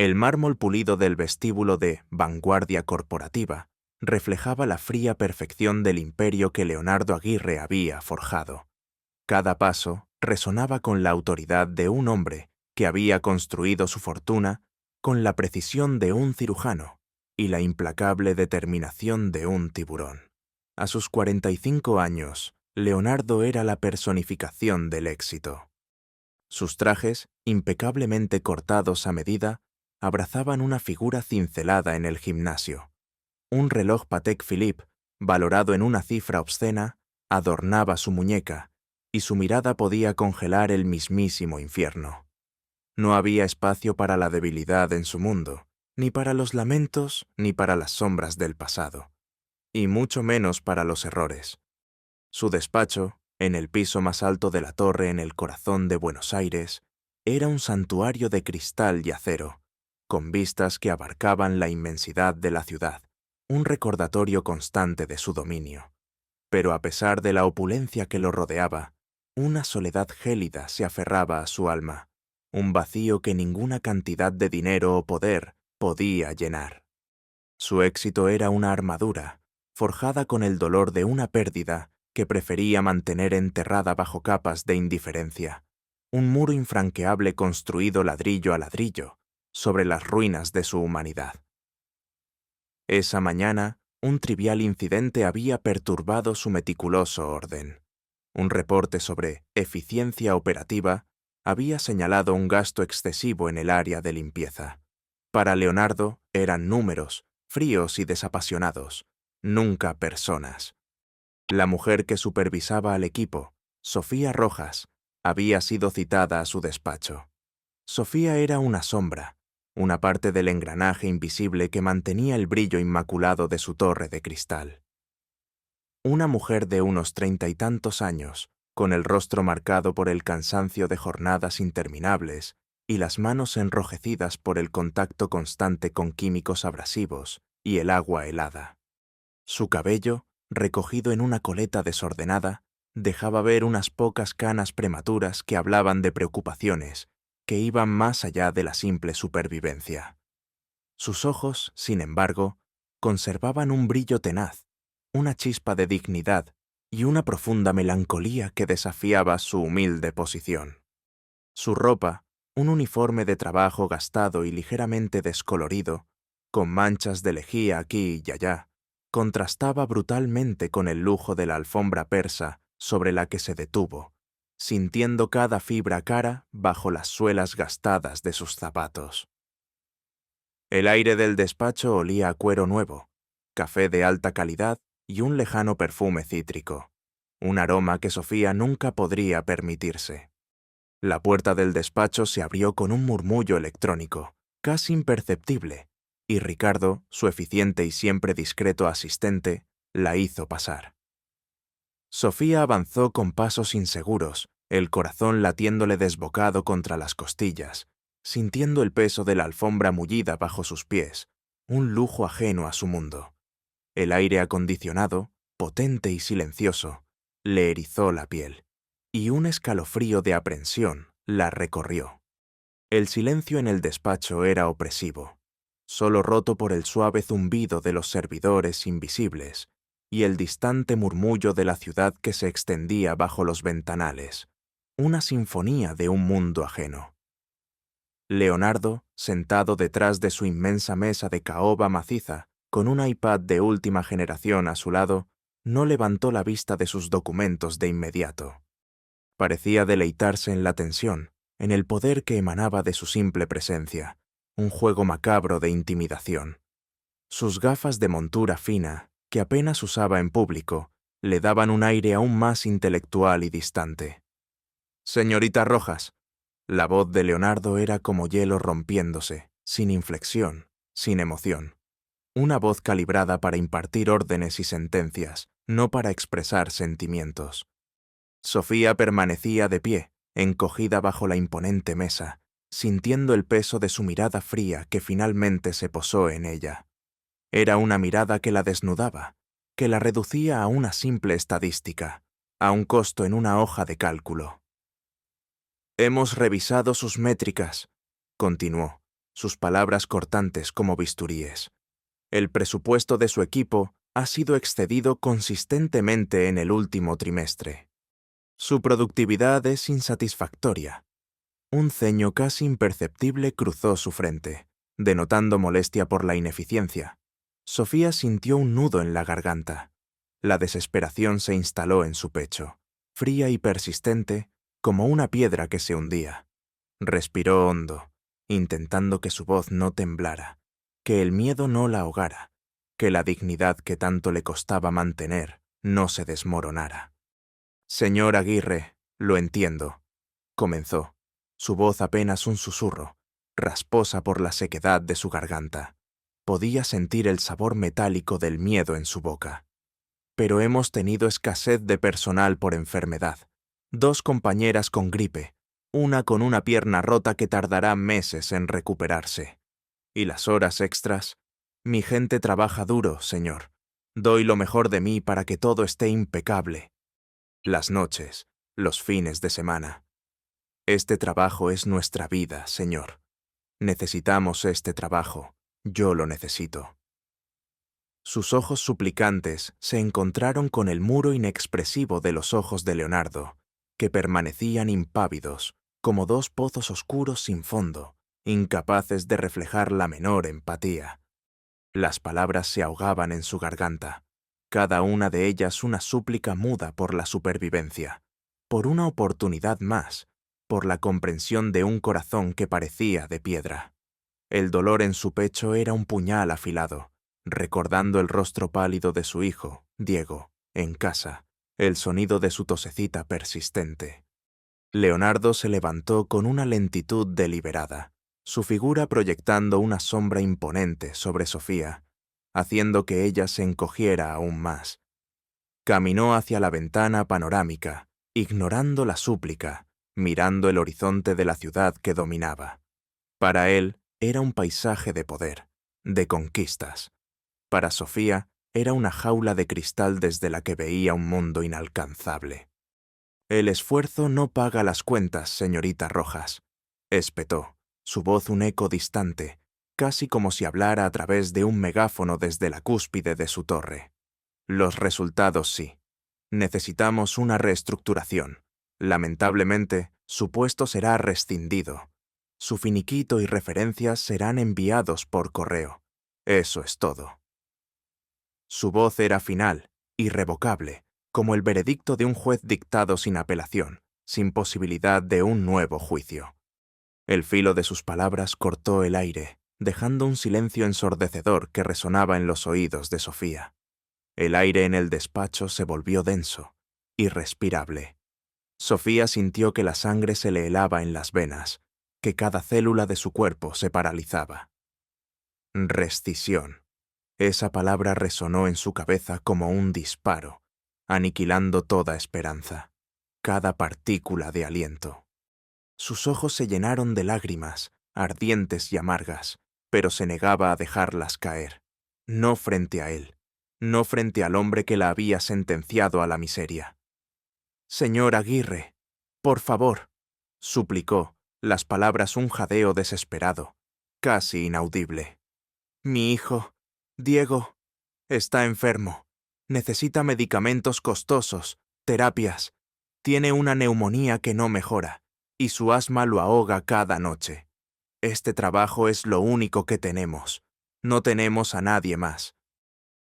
El mármol pulido del vestíbulo de vanguardia corporativa reflejaba la fría perfección del imperio que Leonardo Aguirre había forjado. Cada paso resonaba con la autoridad de un hombre que había construido su fortuna con la precisión de un cirujano y la implacable determinación de un tiburón. A sus 45 años, Leonardo era la personificación del éxito. Sus trajes, impecablemente cortados a medida, abrazaban una figura cincelada en el gimnasio. Un reloj Patek Philippe, valorado en una cifra obscena, adornaba su muñeca, y su mirada podía congelar el mismísimo infierno. No había espacio para la debilidad en su mundo, ni para los lamentos, ni para las sombras del pasado, y mucho menos para los errores. Su despacho, en el piso más alto de la torre en el corazón de Buenos Aires, era un santuario de cristal y acero, con vistas que abarcaban la inmensidad de la ciudad, un recordatorio constante de su dominio. Pero a pesar de la opulencia que lo rodeaba, una soledad gélida se aferraba a su alma, un vacío que ninguna cantidad de dinero o poder podía llenar. Su éxito era una armadura, forjada con el dolor de una pérdida que prefería mantener enterrada bajo capas de indiferencia, un muro infranqueable construido ladrillo a ladrillo sobre las ruinas de su humanidad. Esa mañana, un trivial incidente había perturbado su meticuloso orden. Un reporte sobre eficiencia operativa había señalado un gasto excesivo en el área de limpieza. Para Leonardo eran números, fríos y desapasionados, nunca personas. La mujer que supervisaba al equipo, Sofía Rojas, había sido citada a su despacho. Sofía era una sombra, una parte del engranaje invisible que mantenía el brillo inmaculado de su torre de cristal. Una mujer de unos 30 y tantos años, con el rostro marcado por el cansancio de jornadas interminables y las manos enrojecidas por el contacto constante con químicos abrasivos y el agua helada. Su cabello, recogido en una coleta desordenada, dejaba ver unas pocas canas prematuras que hablaban de preocupaciones que iban más allá de la simple supervivencia. Sus ojos, sin embargo, conservaban un brillo tenaz, una chispa de dignidad y una profunda melancolía que desafiaba su humilde posición. Su ropa, un uniforme de trabajo gastado y ligeramente descolorido, con manchas de lejía aquí y allá, contrastaba brutalmente con el lujo de la alfombra persa sobre la que se detuvo, sintiendo cada fibra cara bajo las suelas gastadas de sus zapatos. El aire del despacho olía a cuero nuevo, café de alta calidad y un lejano perfume cítrico, un aroma que Sofía nunca podría permitirse. La puerta del despacho se abrió con un murmullo electrónico, casi imperceptible, y Ricardo, su eficiente y siempre discreto asistente, la hizo pasar. Sofía avanzó con pasos inseguros, el corazón latiéndole desbocado contra las costillas, sintiendo el peso de la alfombra mullida bajo sus pies, un lujo ajeno a su mundo. El aire acondicionado, potente y silencioso, le erizó la piel, y un escalofrío de aprensión la recorrió. El silencio en el despacho era opresivo, solo roto por el suave zumbido de los servidores invisibles y el distante murmullo de la ciudad que se extendía bajo los ventanales, una sinfonía de un mundo ajeno. Leonardo, sentado detrás de su inmensa mesa de caoba maciza, con un iPad de última generación a su lado, no levantó la vista de sus documentos de inmediato. Parecía deleitarse en la tensión, en el poder que emanaba de su simple presencia, un juego macabro de intimidación. Sus gafas de montura fina, que apenas usaba en público, le daban un aire aún más intelectual y distante. «Señorita Rojas». La voz de Leonardo era como hielo rompiéndose, sin inflexión, sin emoción. Una voz calibrada para impartir órdenes y sentencias, no para expresar sentimientos. Sofía permanecía de pie, encogida bajo la imponente mesa, sintiendo el peso de su mirada fría que finalmente se posó en ella. Era una mirada que la desnudaba, que la reducía a una simple estadística, a un costo en una hoja de cálculo. «Hemos revisado sus métricas», continuó, sus palabras cortantes como bisturíes. El presupuesto de su equipo ha sido excedido consistentemente en el último trimestre. Su productividad es insatisfactoria. Un ceño casi imperceptible cruzó su frente, denotando molestia por la ineficiencia. Sofía sintió un nudo en la garganta. La desesperación se instaló en su pecho, fría y persistente, como una piedra que se hundía. Respiró hondo, intentando que su voz no temblara, que el miedo no la ahogara, que la dignidad que tanto le costaba mantener no se desmoronara. «Señor Aguirre, lo entiendo», comenzó, su voz apenas un susurro, rasposa por la sequedad de su garganta. Podía sentir el sabor metálico del miedo en su boca. «Pero hemos tenido escasez de personal por enfermedad. 2 compañeras con gripe, una con una pierna rota que tardará meses en recuperarse. Y las horas extras. Mi gente trabaja duro, señor. Doy lo mejor de mí para que todo esté impecable. Las noches, los fines de semana. Este trabajo es nuestra vida, señor. Necesitamos este trabajo. Yo lo necesito». Sus ojos suplicantes se encontraron con el muro inexpresivo de los ojos de Leonardo, que permanecían impávidos, como 2 pozos oscuros sin fondo, incapaces de reflejar la menor empatía. Las palabras se ahogaban en su garganta, cada una de ellas una súplica muda por la supervivencia, por una oportunidad más, por la comprensión de un corazón que parecía de piedra. El dolor en su pecho era un puñal afilado, recordando el rostro pálido de su hijo, Diego, en casa, el sonido de su tosecita persistente. Leonardo se levantó con una lentitud deliberada, su figura proyectando una sombra imponente sobre Sofía, haciendo que ella se encogiera aún más. Caminó hacia la ventana panorámica, ignorando la súplica, mirando el horizonte de la ciudad que dominaba. Para él era un paisaje de poder, de conquistas. Para Sofía era una jaula de cristal desde la que veía un mundo inalcanzable. «El esfuerzo no paga las cuentas, señorita Rojas», espetó, su voz un eco distante, casi como si hablara a través de un megáfono desde la cúspide de su torre. «Los resultados sí. Necesitamos una reestructuración. Lamentablemente, su puesto será rescindido. Su finiquito y referencias serán enviados por correo. Eso es todo». Su voz era final, irrevocable, como el veredicto de un juez dictado sin apelación, sin posibilidad de un nuevo juicio. El filo de sus palabras cortó el aire, dejando un silencio ensordecedor que resonaba en los oídos de Sofía. El aire en el despacho se volvió denso, irrespirable. Sofía sintió que la sangre se le helaba en las venas, que cada célula de su cuerpo se paralizaba. Rescisión. Esa palabra resonó en su cabeza como un disparo, aniquilando toda esperanza, cada partícula de aliento. Sus ojos se llenaron de lágrimas, ardientes y amargas, pero se negaba a dejarlas caer, no frente a él, no frente al hombre que la había sentenciado a la miseria. «Señor Aguirre, por favor», suplicó, las palabras un jadeo desesperado, casi inaudible. «Mi hijo, Diego, está enfermo. Necesita medicamentos costosos, terapias. Tiene una neumonía que no mejora, y su asma lo ahoga cada noche. Este trabajo es lo único que tenemos. No tenemos a nadie más.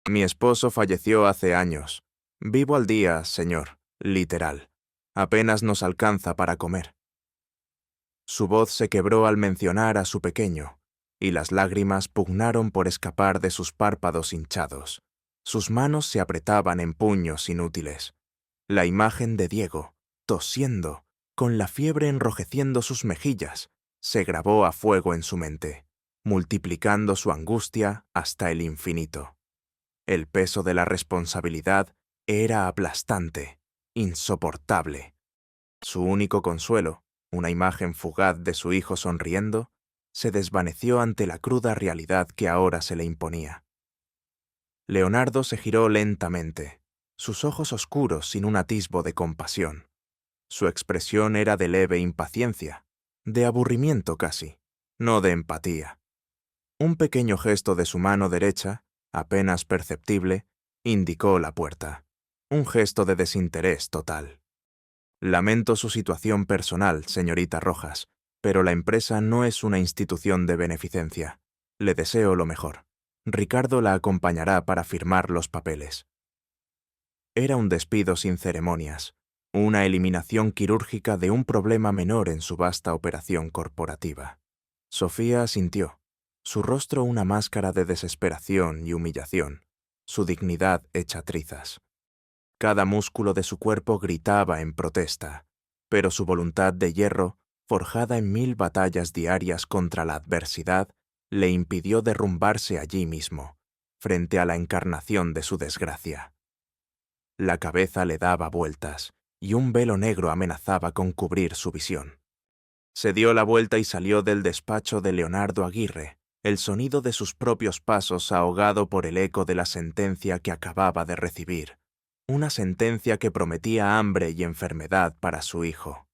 Mi esposo falleció hace años. Vivo al día, señor, literal. Apenas nos alcanza para comer». Su voz se quebró al mencionar a su pequeño, y las lágrimas pugnaron por escapar de sus párpados hinchados. Sus manos se apretaban en puños inútiles. La imagen de Diego, tosiendo, con la fiebre enrojeciendo sus mejillas, se grabó a fuego en su mente, multiplicando su angustia hasta el infinito. El peso de la responsabilidad era aplastante, insoportable. Su único consuelo, una imagen fugaz de su hijo sonriendo, se desvaneció ante la cruda realidad que ahora se le imponía. Leonardo se giró lentamente, sus ojos oscuros sin un atisbo de compasión. Su expresión era de leve impaciencia, de aburrimiento casi, no de empatía. Un pequeño gesto de su mano derecha, apenas perceptible, indicó la puerta. Un gesto de desinterés total. Lamento su situación personal, señorita Rojas, pero la empresa no es una institución de beneficencia. Le deseo lo mejor. Ricardo la acompañará para firmar los papeles. Era un despido sin ceremonias, una eliminación quirúrgica de un problema menor en su vasta operación corporativa. Sofía asintió, su rostro una máscara de desesperación y humillación, su dignidad hecha trizas. Cada músculo de su cuerpo gritaba en protesta, pero su voluntad de hierro, forjada en 1000 batallas diarias contra la adversidad, le impidió derrumbarse allí mismo, frente a la encarnación de su desgracia. La cabeza le daba vueltas, y un velo negro amenazaba con cubrir su visión. Se dio la vuelta y salió del despacho de Leonardo Aguirre, el sonido de sus propios pasos ahogado por el eco de la sentencia que acababa de recibir. Una sentencia que prometía hambre y enfermedad para su hijo.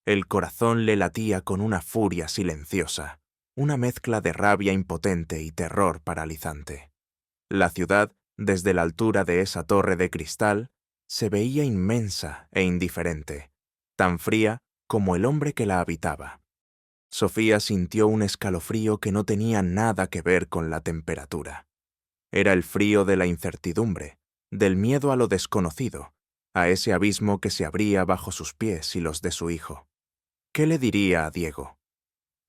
El corazón le latía con una furia silenciosa, una mezcla de rabia impotente y terror paralizante. La ciudad, desde la altura de esa torre de cristal, se veía inmensa e indiferente, tan fría como el hombre que la habitaba. Sofía sintió un escalofrío que no tenía nada que ver con la temperatura. Era el frío de la incertidumbre, del miedo a lo desconocido, a ese abismo que se abría bajo sus pies y los de su hijo. ¿Qué le diría a Diego?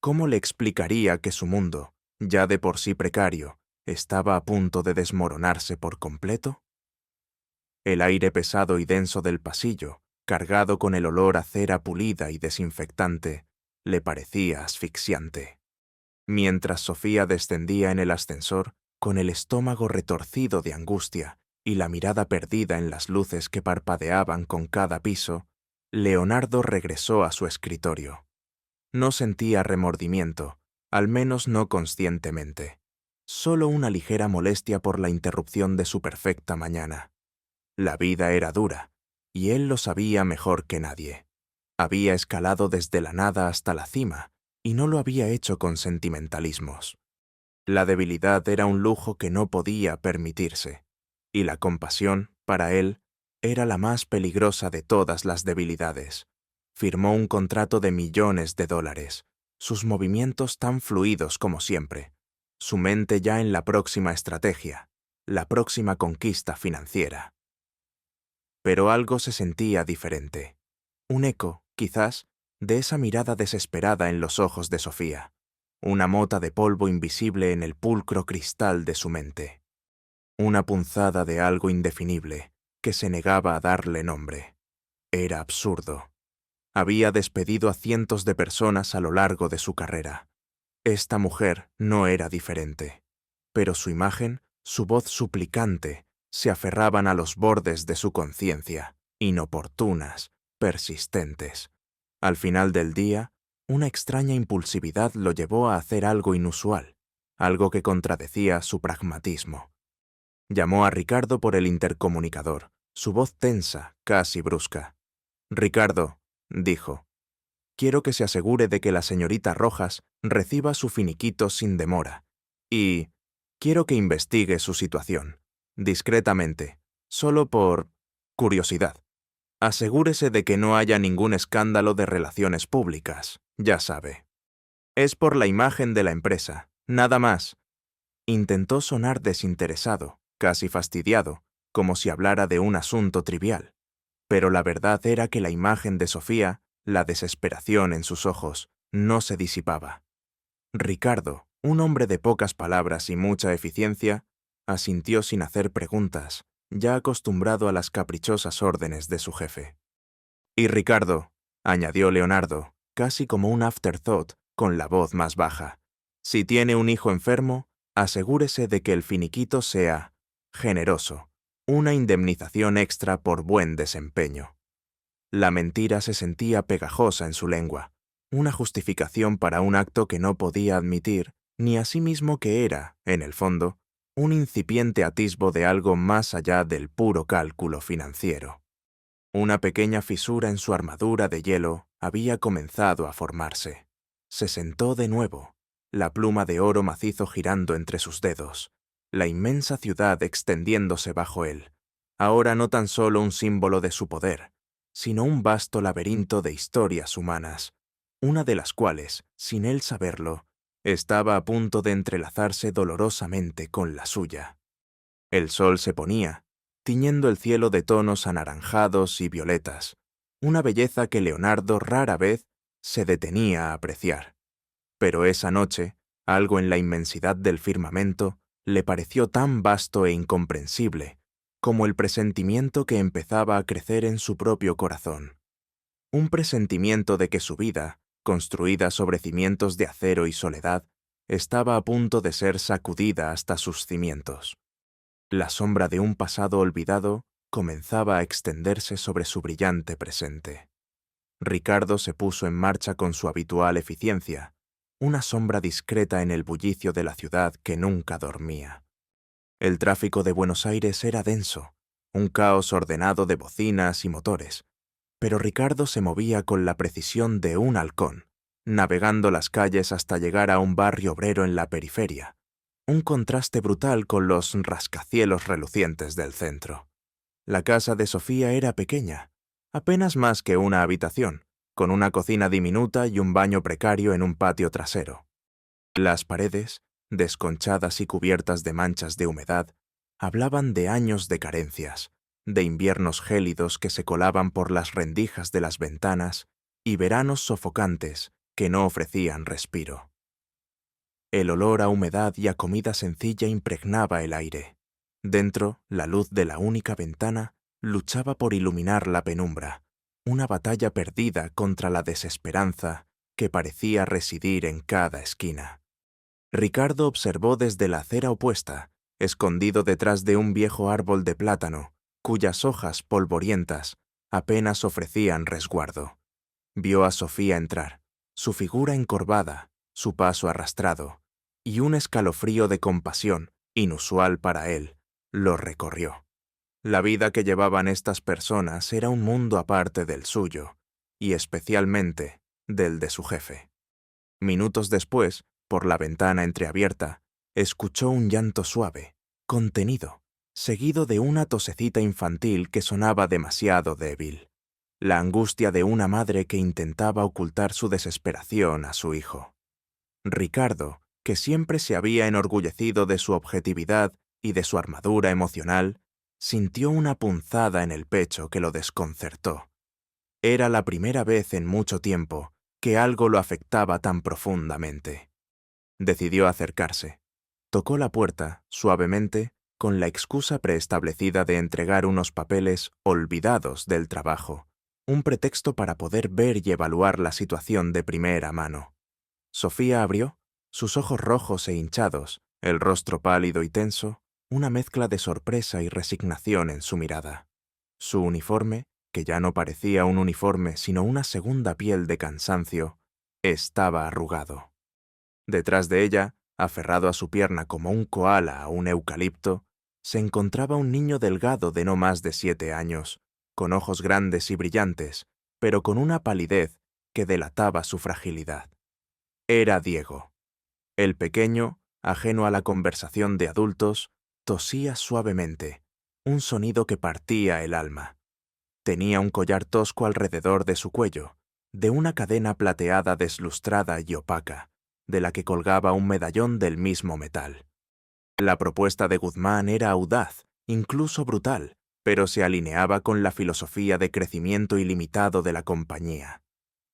¿Cómo le explicaría que su mundo, ya de por sí precario, estaba a punto de desmoronarse por completo? El aire pesado y denso del pasillo, cargado con el olor a cera pulida y desinfectante, le parecía asfixiante. Mientras Sofía descendía en el ascensor, con el estómago retorcido de angustia y la mirada perdida en las luces que parpadeaban con cada piso, Leonardo regresó a su escritorio. No sentía remordimiento, al menos no conscientemente. Solo una ligera molestia por la interrupción de su perfecta mañana. La vida era dura, y él lo sabía mejor que nadie. Había escalado desde la nada hasta la cima, y no lo había hecho con sentimentalismos. La debilidad era un lujo que no podía permitirse, y la compasión, para él, era la más peligrosa de todas las debilidades. Firmó un contrato de millones de dólares, sus movimientos tan fluidos como siempre, su mente ya en la próxima estrategia, la próxima conquista financiera. Pero algo se sentía diferente. Un eco, quizás, de esa mirada desesperada en los ojos de Sofía. Una mota de polvo invisible en el pulcro cristal de su mente. Una punzada de algo indefinible que se negaba a darle nombre. Era absurdo. Había despedido a cientos de personas a lo largo de su carrera. Esta mujer no era diferente, pero su imagen, su voz suplicante, se aferraban a los bordes de su conciencia, inoportunas, persistentes. Al final del día, una extraña impulsividad lo llevó a hacer algo inusual, algo que contradecía su pragmatismo. Llamó a Ricardo por el intercomunicador, su voz tensa, casi brusca. «Ricardo», dijo, «quiero que se asegure de que la señorita Rojas reciba su finiquito sin demora. Y quiero que investigue su situación, discretamente, solo por curiosidad. Asegúrese de que no haya ningún escándalo de relaciones públicas, ya sabe. Es por la imagen de la empresa, nada más». Intentó sonar desinteresado, casi fastidiado, como si hablara de un asunto trivial. Pero la verdad era que la imagen de Sofía, la desesperación en sus ojos, no se disipaba. Ricardo, un hombre de pocas palabras y mucha eficiencia, asintió sin hacer preguntas, ya acostumbrado a las caprichosas órdenes de su jefe. «Y Ricardo», añadió Leonardo, casi como un afterthought, con la voz más baja, «si tiene un hijo enfermo, asegúrese de que el finiquito sea generoso, una indemnización extra por buen desempeño». La mentira se sentía pegajosa en su lengua, una justificación para un acto que no podía admitir, ni a sí mismo que era, en el fondo, un incipiente atisbo de algo más allá del puro cálculo financiero. Una pequeña fisura en su armadura de hielo había comenzado a formarse. Se sentó de nuevo, la pluma de oro macizo girando entre sus dedos, la inmensa ciudad extendiéndose bajo él, ahora no tan solo un símbolo de su poder, sino un vasto laberinto de historias humanas, una de las cuales, sin él saberlo, estaba a punto de entrelazarse dolorosamente con la suya. El sol se ponía, tiñendo el cielo de tonos anaranjados y violetas, una belleza que Leonardo rara vez se detenía a apreciar. Pero esa noche, algo en la inmensidad del firmamento le pareció tan vasto e incomprensible como el presentimiento que empezaba a crecer en su propio corazón. Un presentimiento de que su vida, construida sobre cimientos de acero y soledad, estaba a punto de ser sacudida hasta sus cimientos. La sombra de un pasado olvidado comenzaba a extenderse sobre su brillante presente. Ricardo se puso en marcha con su habitual eficiencia, una sombra discreta en el bullicio de la ciudad que nunca dormía. El tráfico de Buenos Aires era denso, un caos ordenado de bocinas y motores, pero Ricardo se movía con la precisión de un halcón, navegando las calles hasta llegar a un barrio obrero en la periferia, un contraste brutal con los rascacielos relucientes del centro. La casa de Sofía era pequeña, apenas más que una habitación, con una cocina diminuta y un baño precario en un patio trasero. Las paredes, desconchadas y cubiertas de manchas de humedad, hablaban de años de carencias, de inviernos gélidos que se colaban por las rendijas de las ventanas y veranos sofocantes que no ofrecían respiro. El olor a humedad y a comida sencilla impregnaba el aire. Dentro, la luz de la única ventana luchaba por iluminar la penumbra, una batalla perdida contra la desesperanza que parecía residir en cada esquina. Ricardo observó desde la acera opuesta, escondido detrás de un viejo árbol de plátano, cuyas hojas polvorientas apenas ofrecían resguardo. Vio a Sofía entrar, su figura encorvada, su paso arrastrado, y un escalofrío de compasión, inusual para él, lo recorrió. La vida que llevaban estas personas era un mundo aparte del suyo, y especialmente del de su jefe. Minutos después, por la ventana entreabierta, escuchó un llanto suave, contenido, seguido de una tosecita infantil que sonaba demasiado débil. La angustia de una madre que intentaba ocultar su desesperación a su hijo. Ricardo, que siempre se había enorgullecido de su objetividad y de su armadura emocional, sintió una punzada en el pecho que lo desconcertó. Era la primera vez en mucho tiempo que algo lo afectaba tan profundamente. Decidió acercarse. Tocó la puerta, suavemente, con la excusa preestablecida de entregar unos papeles olvidados del trabajo, un pretexto para poder ver y evaluar la situación de primera mano. Sofía abrió, sus ojos rojos e hinchados, el rostro pálido y tenso, una mezcla de sorpresa y resignación en su mirada. Su uniforme, que ya no parecía un uniforme sino una segunda piel de cansancio, estaba arrugado. Detrás de ella, aferrado a su pierna como un koala a un eucalipto, se encontraba un niño delgado de no más de 7 años, con ojos grandes y brillantes, pero con una palidez que delataba su fragilidad. Era Diego. El pequeño, ajeno a la conversación de adultos, tosía suavemente, un sonido que partía el alma. Tenía un collar tosco alrededor de su cuello, de una cadena plateada deslustrada y opaca, de la que colgaba un medallón del mismo metal. La propuesta de Guzmán era audaz, incluso brutal, pero se alineaba con la filosofía de crecimiento ilimitado de la compañía.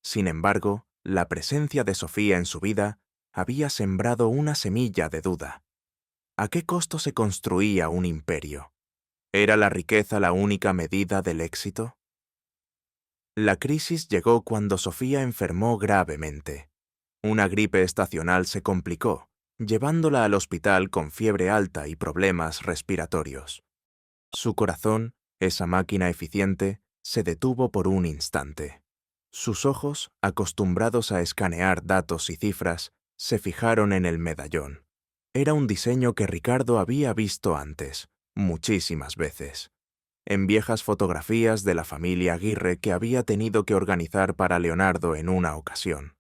Sin embargo, la presencia de Sofía en su vida había sembrado una semilla de duda. ¿A qué costo se construía un imperio? ¿Era la riqueza la única medida del éxito? La crisis llegó cuando Sofía enfermó gravemente. Una gripe estacional se complicó, llevándola al hospital con fiebre alta y problemas respiratorios. Su corazón, esa máquina eficiente, se detuvo por un instante. Sus ojos, acostumbrados a escanear datos y cifras, se fijaron en el medallón. Era un diseño que Ricardo había visto antes, muchísimas veces, en viejas fotografías de la familia Aguirre que había tenido que organizar para Leonardo en una ocasión.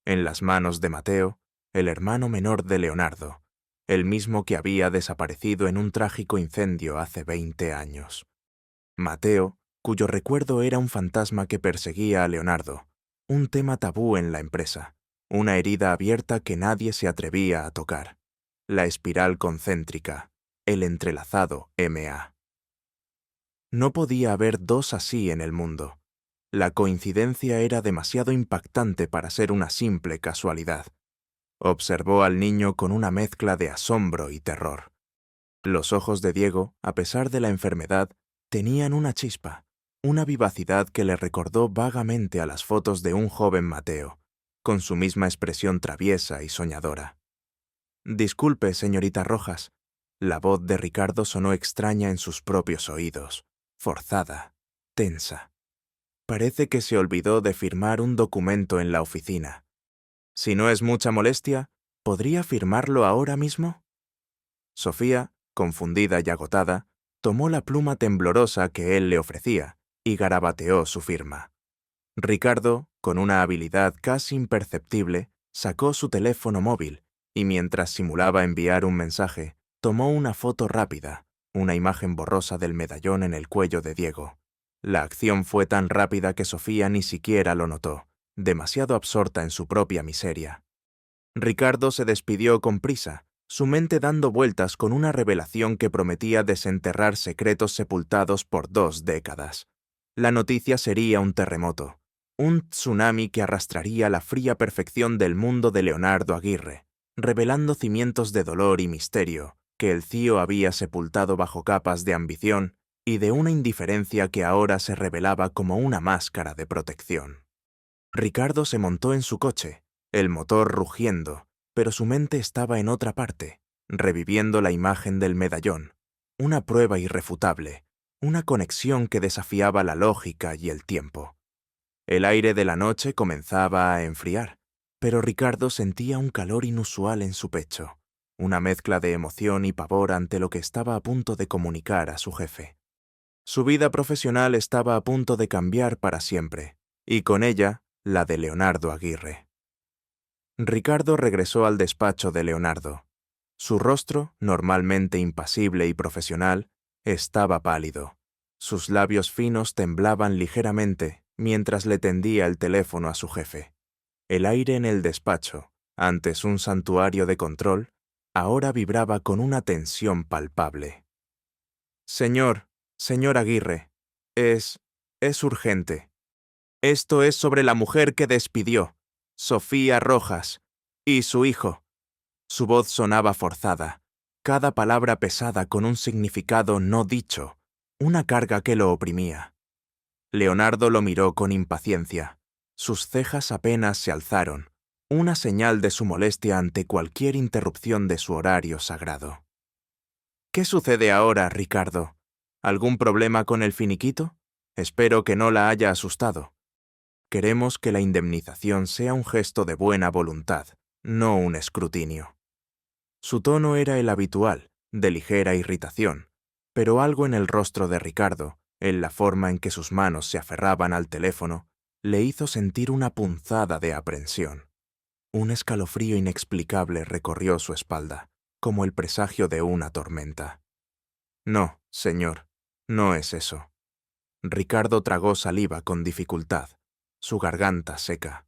En las manos de Mateo, el hermano menor de Leonardo, el mismo que había desaparecido en un trágico incendio hace 20 años. Mateo, cuyo recuerdo era un fantasma que perseguía a Leonardo, un tema tabú en la empresa, una herida abierta que nadie se atrevía a tocar, la espiral concéntrica, el entrelazado MA. No podía haber dos así en el mundo. La coincidencia era demasiado impactante para ser una simple casualidad. Observó al niño con una mezcla de asombro y terror. Los ojos de Diego, a pesar de la enfermedad, tenían una chispa, una vivacidad que le recordó vagamente a las fotos de un joven Mateo, con su misma expresión traviesa y soñadora. «Disculpe, señorita Rojas». La voz de Ricardo sonó extraña en sus propios oídos, forzada, tensa. Parece que se olvidó de firmar un documento en la oficina. Si no es mucha molestia, ¿podría firmarlo ahora mismo? Sofía, confundida y agotada, tomó la pluma temblorosa que él le ofrecía y garabateó su firma. Ricardo, con una habilidad casi imperceptible, sacó su teléfono móvil y mientras simulaba enviar un mensaje, tomó una foto rápida, una imagen borrosa del medallón en el cuello de Diego. La acción fue tan rápida que Sofía ni siquiera lo notó, demasiado absorta en su propia miseria. Ricardo se despidió con prisa, su mente dando vueltas con una revelación que prometía desenterrar secretos sepultados por 2 décadas. La noticia sería un terremoto, un tsunami que arrastraría la fría perfección del mundo de Leonardo Aguirre, revelando cimientos de dolor y misterio que el CIO había sepultado bajo capas de ambición y de una indiferencia que ahora se revelaba como una máscara de protección. Ricardo se montó en su coche, el motor rugiendo, pero su mente estaba en otra parte, reviviendo la imagen del medallón, una prueba irrefutable, una conexión que desafiaba la lógica y el tiempo. El aire de la noche comenzaba a enfriar, pero Ricardo sentía un calor inusual en su pecho, una mezcla de emoción y pavor ante lo que estaba a punto de comunicar a su jefe. Su vida profesional estaba a punto de cambiar para siempre, y con ella, la de Leonardo Aguirre. Ricardo regresó al despacho de Leonardo. Su rostro, normalmente impasible y profesional, estaba pálido. Sus labios finos temblaban ligeramente mientras le tendía el teléfono a su jefe. El aire en el despacho, antes un santuario de control, ahora vibraba con una tensión palpable. «Señor Aguirre, es urgente. Esto es sobre la mujer que despidió, Sofía Rojas, y su hijo». Su voz sonaba forzada, cada palabra pesada con un significado no dicho, una carga que lo oprimía. Leonardo lo miró con impaciencia. Sus cejas apenas se alzaron, una señal de su molestia ante cualquier interrupción de su horario sagrado. «¿Qué sucede ahora, Ricardo? ¿Algún problema con el finiquito? Espero que no la haya asustado. Queremos que la indemnización sea un gesto de buena voluntad, no un escrutinio». Su tono era el habitual, de ligera irritación, pero algo en el rostro de Ricardo, en la forma en que sus manos se aferraban al teléfono, le hizo sentir una punzada de aprensión. Un escalofrío inexplicable recorrió su espalda, como el presagio de una tormenta. «No, señor, no es eso». Ricardo tragó saliva con dificultad, su garganta seca.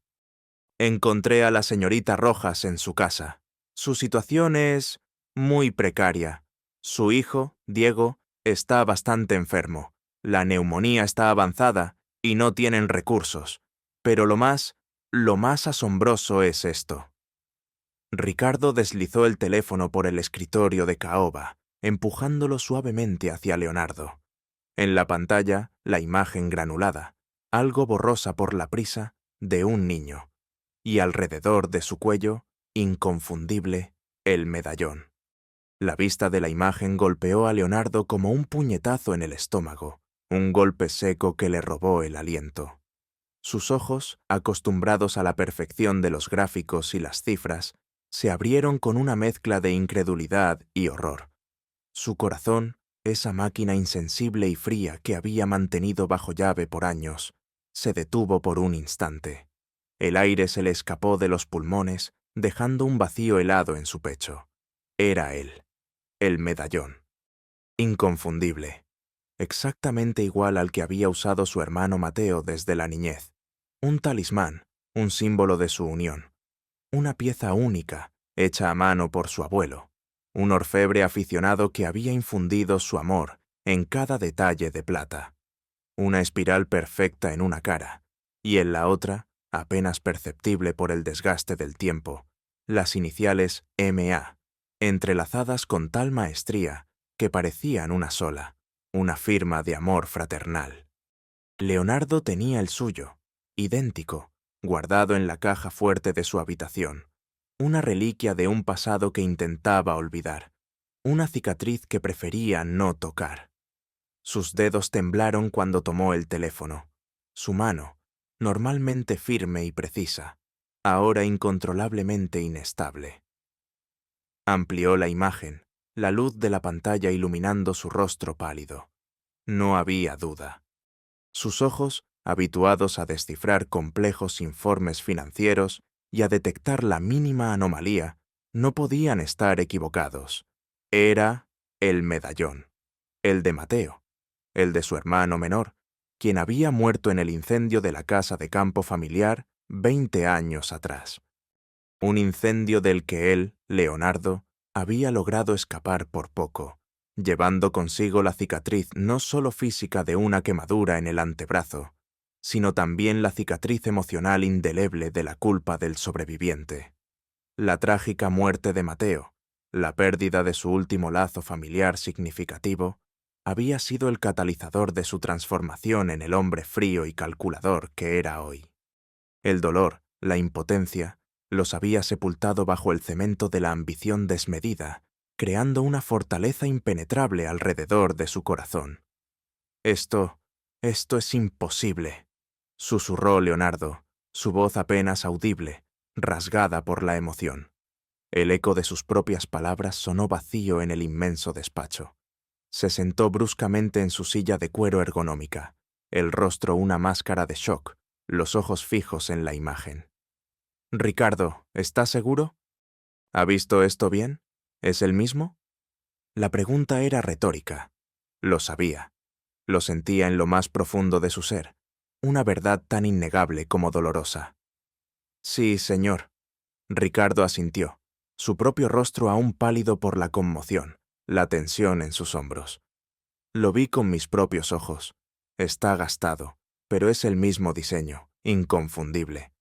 «Encontré a la señorita Rojas en su casa. Su situación es muy precaria. Su hijo, Diego, está bastante enfermo. La neumonía está avanzada y no tienen recursos. Pero lo más asombroso es esto». Ricardo deslizó el teléfono por el escritorio de caoba, empujándolo suavemente hacia Leonardo. En la pantalla, la imagen granulada, algo borrosa por la prisa, de un niño. Y alrededor de su cuello, inconfundible, el medallón. La vista de la imagen golpeó a Leonardo como un puñetazo en el estómago, un golpe seco que le robó el aliento. Sus ojos, acostumbrados a la perfección de los gráficos y las cifras, se abrieron con una mezcla de incredulidad y horror. Su corazón, esa máquina insensible y fría que había mantenido bajo llave por años, se detuvo por un instante. El aire se le escapó de los pulmones dejando un vacío helado en su pecho. Era él, el medallón. Inconfundible. Exactamente igual al que había usado su hermano Mateo desde la niñez. Un talismán, un símbolo de su unión. Una pieza única, hecha a mano por su abuelo. Un orfebre aficionado que había infundido su amor en cada detalle de plata. Una espiral perfecta en una cara, y en la otra, apenas perceptible por el desgaste del tiempo, las iniciales MA, entrelazadas con tal maestría que parecían una sola, una firma de amor fraternal. Leonardo tenía el suyo, idéntico, guardado en la caja fuerte de su habitación, una reliquia de un pasado que intentaba olvidar, una cicatriz que prefería no tocar. Sus dedos temblaron cuando tomó el teléfono. Su mano, normalmente firme y precisa, ahora incontrolablemente inestable. Amplió la imagen, la luz de la pantalla iluminando su rostro pálido. No había duda. Sus ojos, habituados a descifrar complejos informes financieros y a detectar la mínima anomalía, no podían estar equivocados. Era el medallón, el de Mateo, el de su hermano menor, quien había muerto en el incendio de la casa de campo familiar 20 años atrás. Un incendio del que él, Leonardo, había logrado escapar por poco, llevando consigo la cicatriz no solo física de una quemadura en el antebrazo, sino también la cicatriz emocional indeleble de la culpa del sobreviviente. La trágica muerte de Mateo, la pérdida de su último lazo familiar significativo, había sido el catalizador de su transformación en el hombre frío y calculador que era hoy. El dolor, la impotencia, los había sepultado bajo el cemento de la ambición desmedida, creando una fortaleza impenetrable alrededor de su corazón. Esto es imposible, susurró Leonardo, su voz apenas audible, rasgada por la emoción. El eco de sus propias palabras sonó vacío en el inmenso despacho. Se sentó bruscamente en su silla de cuero ergonómica, el rostro una máscara de shock, los ojos fijos en la imagen. «Ricardo, ¿estás seguro? ¿Ha visto esto bien? ¿Es el mismo?» La pregunta era retórica. Lo sabía. Lo sentía en lo más profundo de su ser, una verdad tan innegable como dolorosa. «Sí, señor». Ricardo asintió, su propio rostro aún pálido por la conmoción, la tensión en sus hombros. Lo vi con mis propios ojos. Está gastado, pero es el mismo diseño, inconfundible.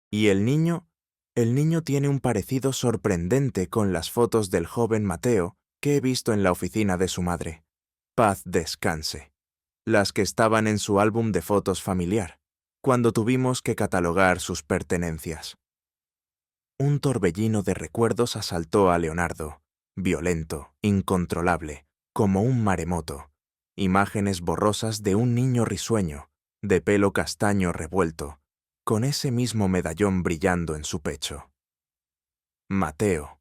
¿Y el niño? El niño tiene un parecido sorprendente con las fotos del joven Mateo que he visto en la oficina de su madre. Paz descanse. Las que estaban en su álbum de fotos familiar, cuando tuvimos que catalogar sus pertenencias. Un torbellino de recuerdos asaltó a Leonardo, violento, incontrolable, como un maremoto. Imágenes borrosas de un niño risueño, de pelo castaño revuelto, con ese mismo medallón brillando en su pecho. Mateo,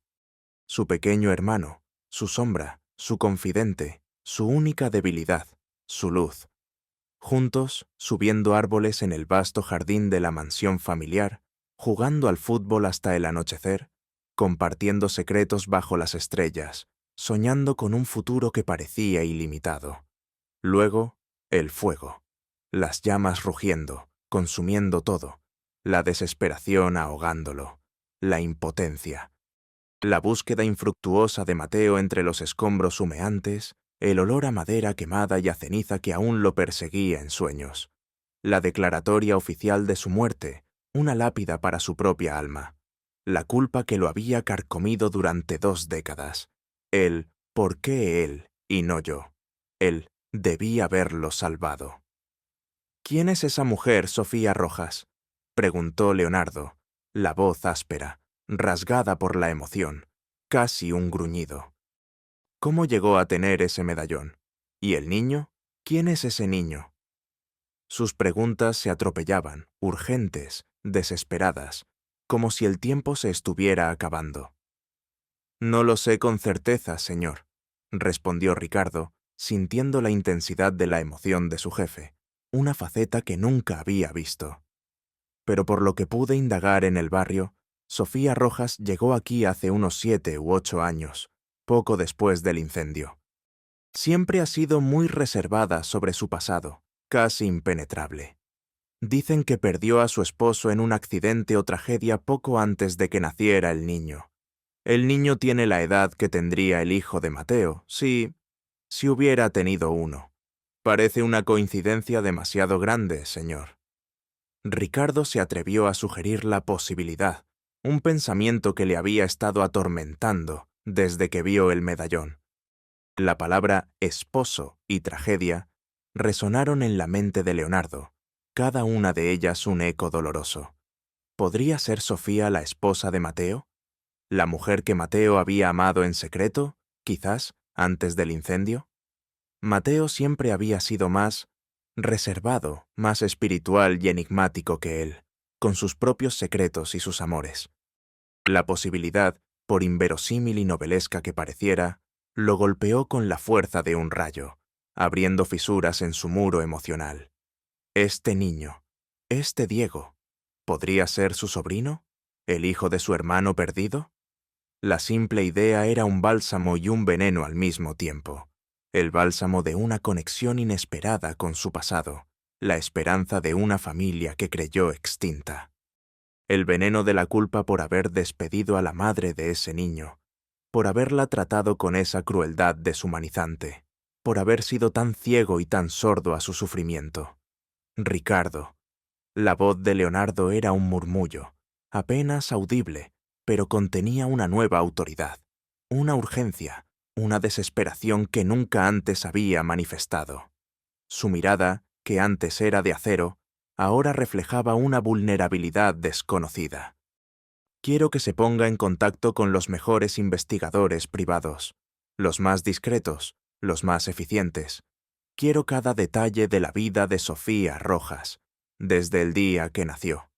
su pequeño hermano, su sombra, su confidente, su única debilidad, su luz. Juntos, subiendo árboles en el vasto jardín de la mansión familiar, jugando al fútbol hasta el anochecer, compartiendo secretos bajo las estrellas, soñando con un futuro que parecía ilimitado. Luego, el fuego, las llamas rugiendo, consumiendo todo, la desesperación ahogándolo, la impotencia, la búsqueda infructuosa de Mateo entre los escombros humeantes, el olor a madera quemada y a ceniza que aún lo perseguía en sueños, la declaratoria oficial de su muerte, una lápida para su propia alma, la culpa que lo había carcomido durante 2 décadas, el ¿por qué él y no yo? El debí haberlo salvado. «¿Quién es esa mujer, Sofía Rojas?», preguntó Leonardo, la voz áspera, rasgada por la emoción, casi un gruñido. «¿Cómo llegó a tener ese medallón? ¿Y el niño? ¿Quién es ese niño?» Sus preguntas se atropellaban, urgentes, desesperadas, como si el tiempo se estuviera acabando. «No lo sé con certeza, señor», respondió Ricardo, sintiendo la intensidad de la emoción de su jefe, una faceta que nunca había visto. «Pero por lo que pude indagar en el barrio, Sofía Rojas llegó aquí hace unos 7 u 8 años, poco después del incendio. Siempre ha sido muy reservada sobre su pasado, casi impenetrable. Dicen que perdió a su esposo en un accidente o tragedia poco antes de que naciera el niño. El niño tiene la edad que tendría el hijo de Mateo, si hubiera tenido uno. Parece una coincidencia demasiado grande, señor. Ricardo se atrevió a sugerir la posibilidad, un pensamiento que le había estado atormentando desde que vio el medallón. La palabra esposo y tragedia resonaron en la mente de Leonardo, cada una de ellas un eco doloroso. ¿Podría ser Sofía la esposa de Mateo? ¿La mujer que Mateo había amado en secreto, quizás, antes del incendio? Mateo siempre había sido más reservado, más espiritual y enigmático que él, con sus propios secretos y sus amores. La posibilidad, por inverosímil y novelesca que pareciera, lo golpeó con la fuerza de un rayo, abriendo fisuras en su muro emocional. Este niño, este Diego, ¿podría ser su sobrino? ¿El hijo de su hermano perdido? La simple idea era un bálsamo y un veneno al mismo tiempo. El bálsamo de una conexión inesperada con su pasado, la esperanza de una familia que creyó extinta. El veneno de la culpa por haber despedido a la madre de ese niño, por haberla tratado con esa crueldad deshumanizante, por haber sido tan ciego y tan sordo a su sufrimiento. Ricardo. La voz de Leonardo era un murmullo, apenas audible, pero contenía una nueva autoridad, una urgencia, una desesperación que nunca antes había manifestado. Su mirada, que antes era de acero, ahora reflejaba una vulnerabilidad desconocida. Quiero que se ponga en contacto con los mejores investigadores privados, los más discretos, los más eficientes. Quiero cada detalle de la vida de Sofía Rojas, desde el día que nació.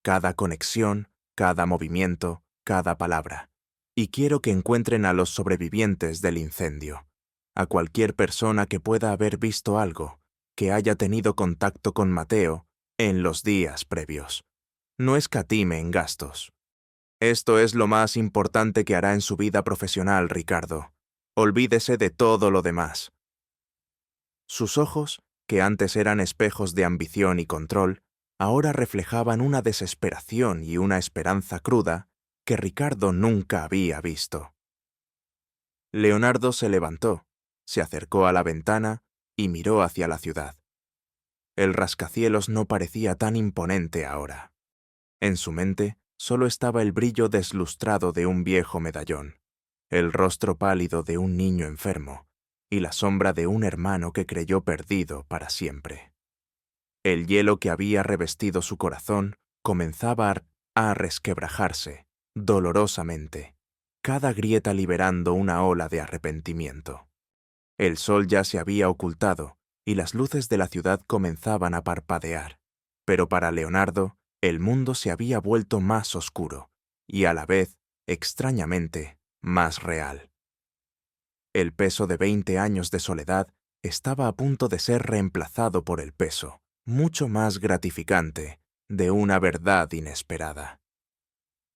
Cada conexión, cada movimiento, cada palabra. Y quiero que encuentren a los sobrevivientes del incendio, a cualquier persona que pueda haber visto algo, que haya tenido contacto con Mateo en los días previos. No escatime en gastos. Esto es lo más importante que hará en su vida profesional, Ricardo. Olvídese de todo lo demás. Sus ojos, que antes eran espejos de ambición y control, ahora reflejaban una desesperación y una esperanza cruda que Ricardo nunca había visto. Leonardo se levantó, se acercó a la ventana y miró hacia la ciudad. El rascacielos no parecía tan imponente ahora. En su mente solo estaba el brillo deslustrado de un viejo medallón, el rostro pálido de un niño enfermo y la sombra de un hermano que creyó perdido para siempre. El hielo que había revestido su corazón comenzaba a resquebrajarse, dolorosamente, cada grieta liberando una ola de arrepentimiento. El sol ya se había ocultado y las luces de la ciudad comenzaban a parpadear, pero para Leonardo el mundo se había vuelto más oscuro y a la vez, extrañamente, más real. El peso de 20 años de soledad estaba a punto de ser reemplazado por el peso, mucho más gratificante, de una verdad inesperada.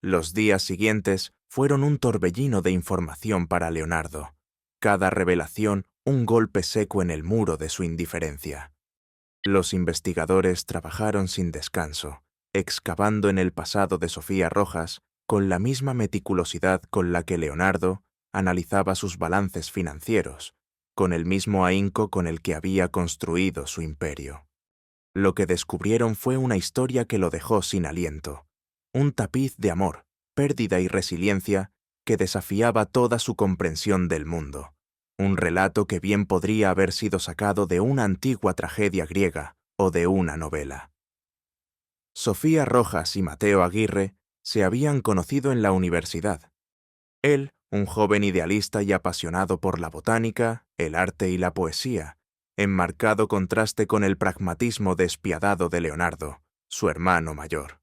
Los días siguientes fueron un torbellino de información para Leonardo, cada revelación un golpe seco en el muro de su indiferencia. Los investigadores trabajaron sin descanso, excavando en el pasado de Sofía Rojas con la misma meticulosidad con la que Leonardo analizaba sus balances financieros, con el mismo ahínco con el que había construido su imperio. Lo que descubrieron fue una historia que lo dejó sin aliento, un tapiz de amor, pérdida y resiliencia que desafiaba toda su comprensión del mundo, un relato que bien podría haber sido sacado de una antigua tragedia griega o de una novela. Sofía Rojas y Mateo Aguirre se habían conocido en la universidad. Él, un joven idealista y apasionado por la botánica, el arte y la poesía, en marcado contraste con el pragmatismo despiadado de Leonardo, su hermano mayor.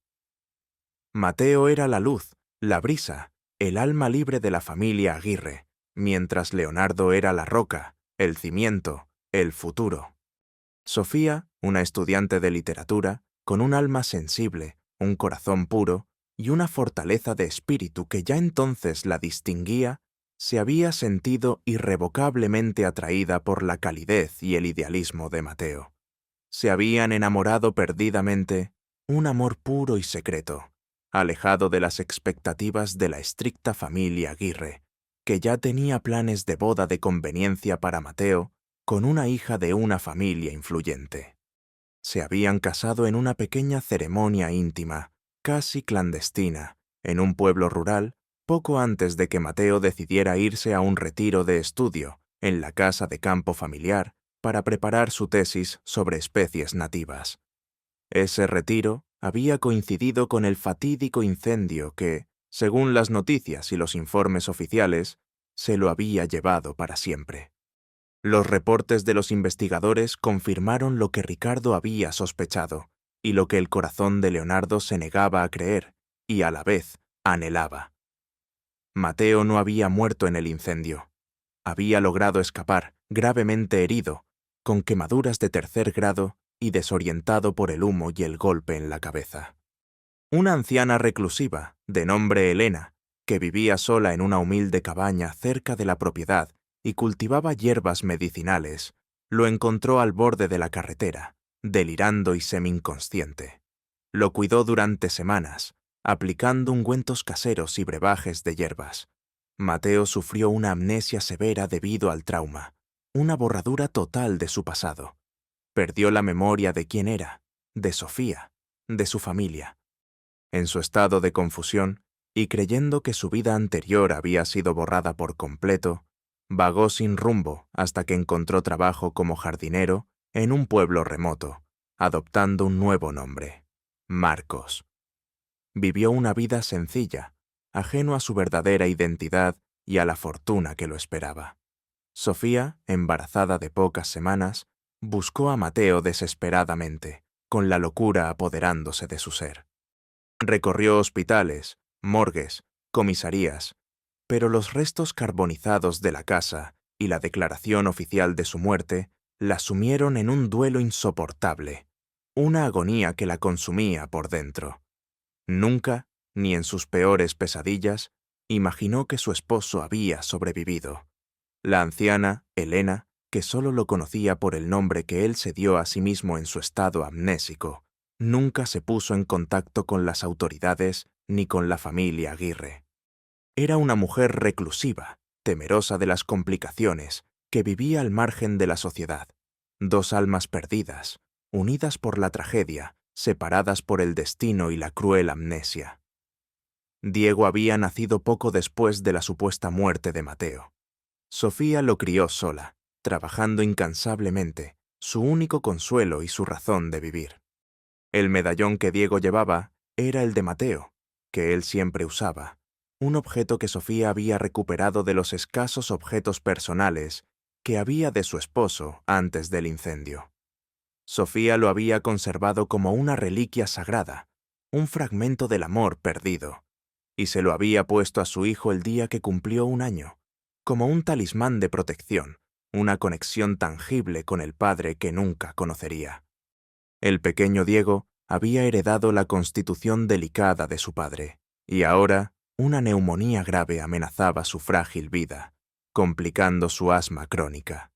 Mateo era la luz, la brisa, el alma libre de la familia Aguirre, mientras Leonardo era la roca, el cimiento, el futuro. Sofía, una estudiante de literatura, con un alma sensible, un corazón puro, y una fortaleza de espíritu que ya entonces la distinguía, se había sentido irrevocablemente atraída por la calidez y el idealismo de Mateo. Se habían enamorado perdidamente, un amor puro y secreto, alejado de las expectativas de la estricta familia Aguirre, que ya tenía planes de boda de conveniencia para Mateo con una hija de una familia influyente. Se habían casado en una pequeña ceremonia íntima, casi clandestina, en un pueblo rural, poco antes de que Mateo decidiera irse a un retiro de estudio en la casa de campo familiar para preparar su tesis sobre especies nativas. Ese retiro había coincidido con el fatídico incendio que, según las noticias y los informes oficiales, se lo había llevado para siempre. Los reportes de los investigadores confirmaron lo que Ricardo había sospechado y lo que el corazón de Leonardo se negaba a creer y a la vez anhelaba. Mateo no había muerto en el incendio. Había logrado escapar, gravemente herido, con quemaduras de tercer grado y desorientado por el humo y el golpe en la cabeza. Una anciana reclusiva, de nombre Elena, que vivía sola en una humilde cabaña cerca de la propiedad y cultivaba hierbas medicinales, lo encontró al borde de la carretera, delirando y semi-inconsciente. Lo cuidó durante semanas, aplicando ungüentos caseros y brebajes de hierbas. Mateo sufrió una amnesia severa debido al trauma, una borradura total de su pasado. Perdió la memoria de quién era, de Sofía, de su familia. En su estado de confusión, y creyendo que su vida anterior había sido borrada por completo, vagó sin rumbo hasta que encontró trabajo como jardinero en un pueblo remoto, adoptando un nuevo nombre, Marcos. Vivió una vida sencilla, ajeno a su verdadera identidad y a la fortuna que lo esperaba. Sofía, embarazada de pocas semanas, buscó a Mateo desesperadamente, con la locura apoderándose de su ser. Recorrió hospitales, morgues, comisarías, pero los restos carbonizados de la casa y la declaración oficial de su muerte la sumieron en un duelo insoportable, una agonía que la consumía por dentro. Nunca, ni en sus peores pesadillas, imaginó que su esposo había sobrevivido. La anciana, Elena, que solo lo conocía por el nombre que él se dio a sí mismo en su estado amnésico, nunca se puso en contacto con las autoridades ni con la familia Aguirre. Era una mujer reclusiva, temerosa de las complicaciones, que vivía al margen de la sociedad. Dos almas perdidas, unidas por la tragedia, separadas por el destino y la cruel amnesia. Diego había nacido poco después de la supuesta muerte de Mateo. Sofía lo crió sola, trabajando incansablemente, su único consuelo y su razón de vivir. El medallón que Diego llevaba era el de Mateo, que él siempre usaba, un objeto que Sofía había recuperado de los escasos objetos personales que había de su esposo antes del incendio. Sofía lo había conservado como una reliquia sagrada, un fragmento del amor perdido, y se lo había puesto a su hijo el día que cumplió 1 año, como un talismán de protección, una conexión tangible con el padre que nunca conocería. El pequeño Diego había heredado la constitución delicada de su padre, y ahora una neumonía grave amenazaba su frágil vida, complicando su asma crónica.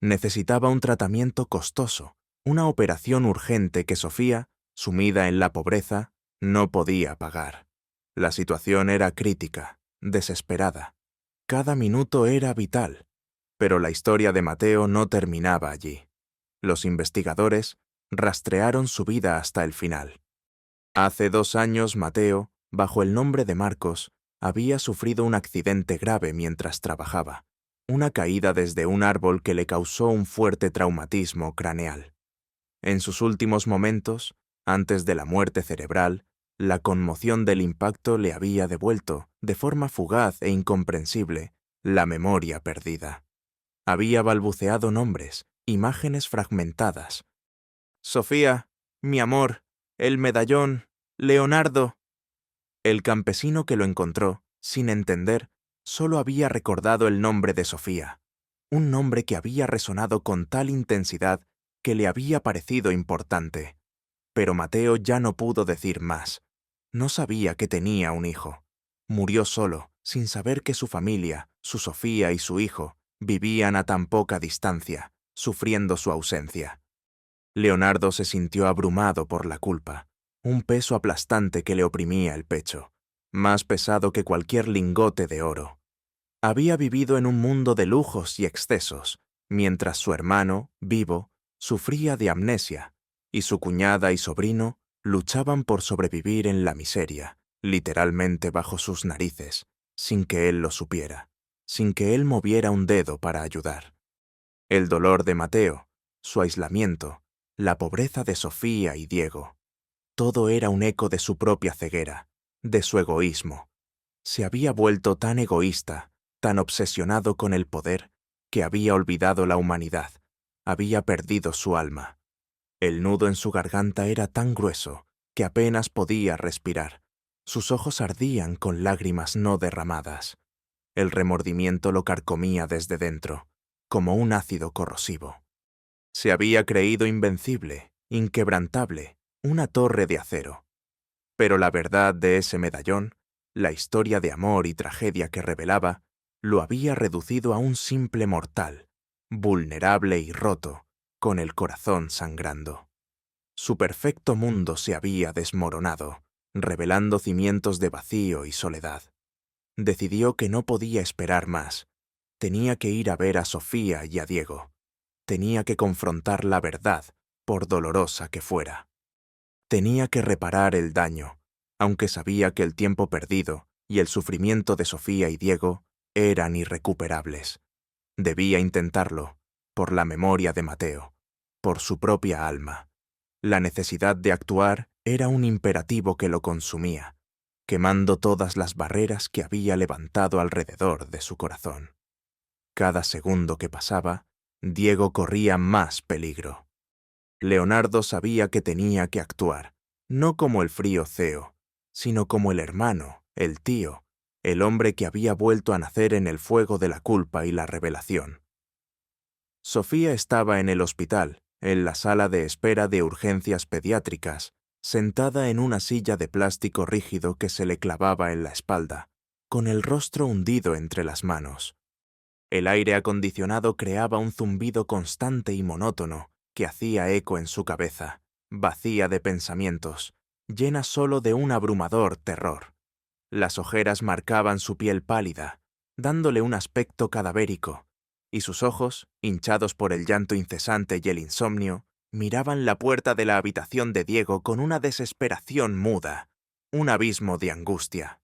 Necesitaba un tratamiento costoso, una operación urgente que Sofía, sumida en la pobreza, no podía pagar. La situación era crítica, desesperada. Cada minuto era vital, pero la historia de Mateo no terminaba allí. Los investigadores rastrearon su vida hasta el final. Hace 2 años Mateo, bajo el nombre de Marcos, había sufrido un accidente grave mientras trabajaba, una caída desde un árbol que le causó un fuerte traumatismo craneal. En sus últimos momentos, antes de la muerte cerebral, la conmoción del impacto le había devuelto, de forma fugaz e incomprensible, la memoria perdida. Había balbuceado nombres, imágenes fragmentadas. Sofía, mi amor, el medallón, Leonardo. El campesino que lo encontró, sin entender, solo había recordado el nombre de Sofía, un nombre que había resonado con tal intensidad que le había parecido importante. Pero Mateo ya no pudo decir más. No sabía que tenía un hijo. Murió solo, sin saber que su familia, su Sofía y su hijo, vivían a tan poca distancia, sufriendo su ausencia. Leonardo se sintió abrumado por la culpa, un peso aplastante que le oprimía el pecho, más pesado que cualquier lingote de oro. Había vivido en un mundo de lujos y excesos, mientras su hermano, vivo, sufría de amnesia, y su cuñada y sobrino luchaban por sobrevivir en la miseria, literalmente bajo sus narices, sin que él lo supiera, sin que él moviera un dedo para ayudar. El dolor de Mateo, su aislamiento, la pobreza de Sofía y Diego, todo era un eco de su propia ceguera, de su egoísmo. Se había vuelto tan egoísta, tan obsesionado con el poder, que había olvidado la humanidad, había perdido su alma. El nudo en su garganta era tan grueso que apenas podía respirar. Sus ojos ardían con lágrimas no derramadas. El remordimiento lo carcomía desde dentro, como un ácido corrosivo. Se había creído invencible, inquebrantable, una torre de acero. Pero la verdad de ese medallón, la historia de amor y tragedia que revelaba, lo había reducido a un simple mortal, vulnerable y roto, con el corazón sangrando. Su perfecto mundo se había desmoronado, revelando cimientos de vacío y soledad. Decidió que no podía esperar más. Tenía que ir a ver a Sofía y a Diego. Tenía que confrontar la verdad, por dolorosa que fuera. Tenía que reparar el daño, aunque sabía que el tiempo perdido y el sufrimiento de Sofía y Diego eran irrecuperables. Debía intentarlo, por la memoria de Mateo, por su propia alma. La necesidad de actuar era un imperativo que lo consumía, quemando todas las barreras que había levantado alrededor de su corazón. Cada segundo que pasaba, Diego corría más peligro. Leonardo sabía que tenía que actuar, no como el frío Ceo, sino como el hermano, el tío, el hombre que había vuelto a nacer en el fuego de la culpa y la revelación. Sofía estaba en el hospital, en la sala de espera de urgencias pediátricas, sentada en una silla de plástico rígido que se le clavaba en la espalda, con el rostro hundido entre las manos. El aire acondicionado creaba un zumbido constante y monótono que hacía eco en su cabeza, vacía de pensamientos, llena solo de un abrumador terror. Las ojeras marcaban su piel pálida, dándole un aspecto cadavérico, y sus ojos, hinchados por el llanto incesante y el insomnio, miraban la puerta de la habitación de Diego con una desesperación muda, un abismo de angustia.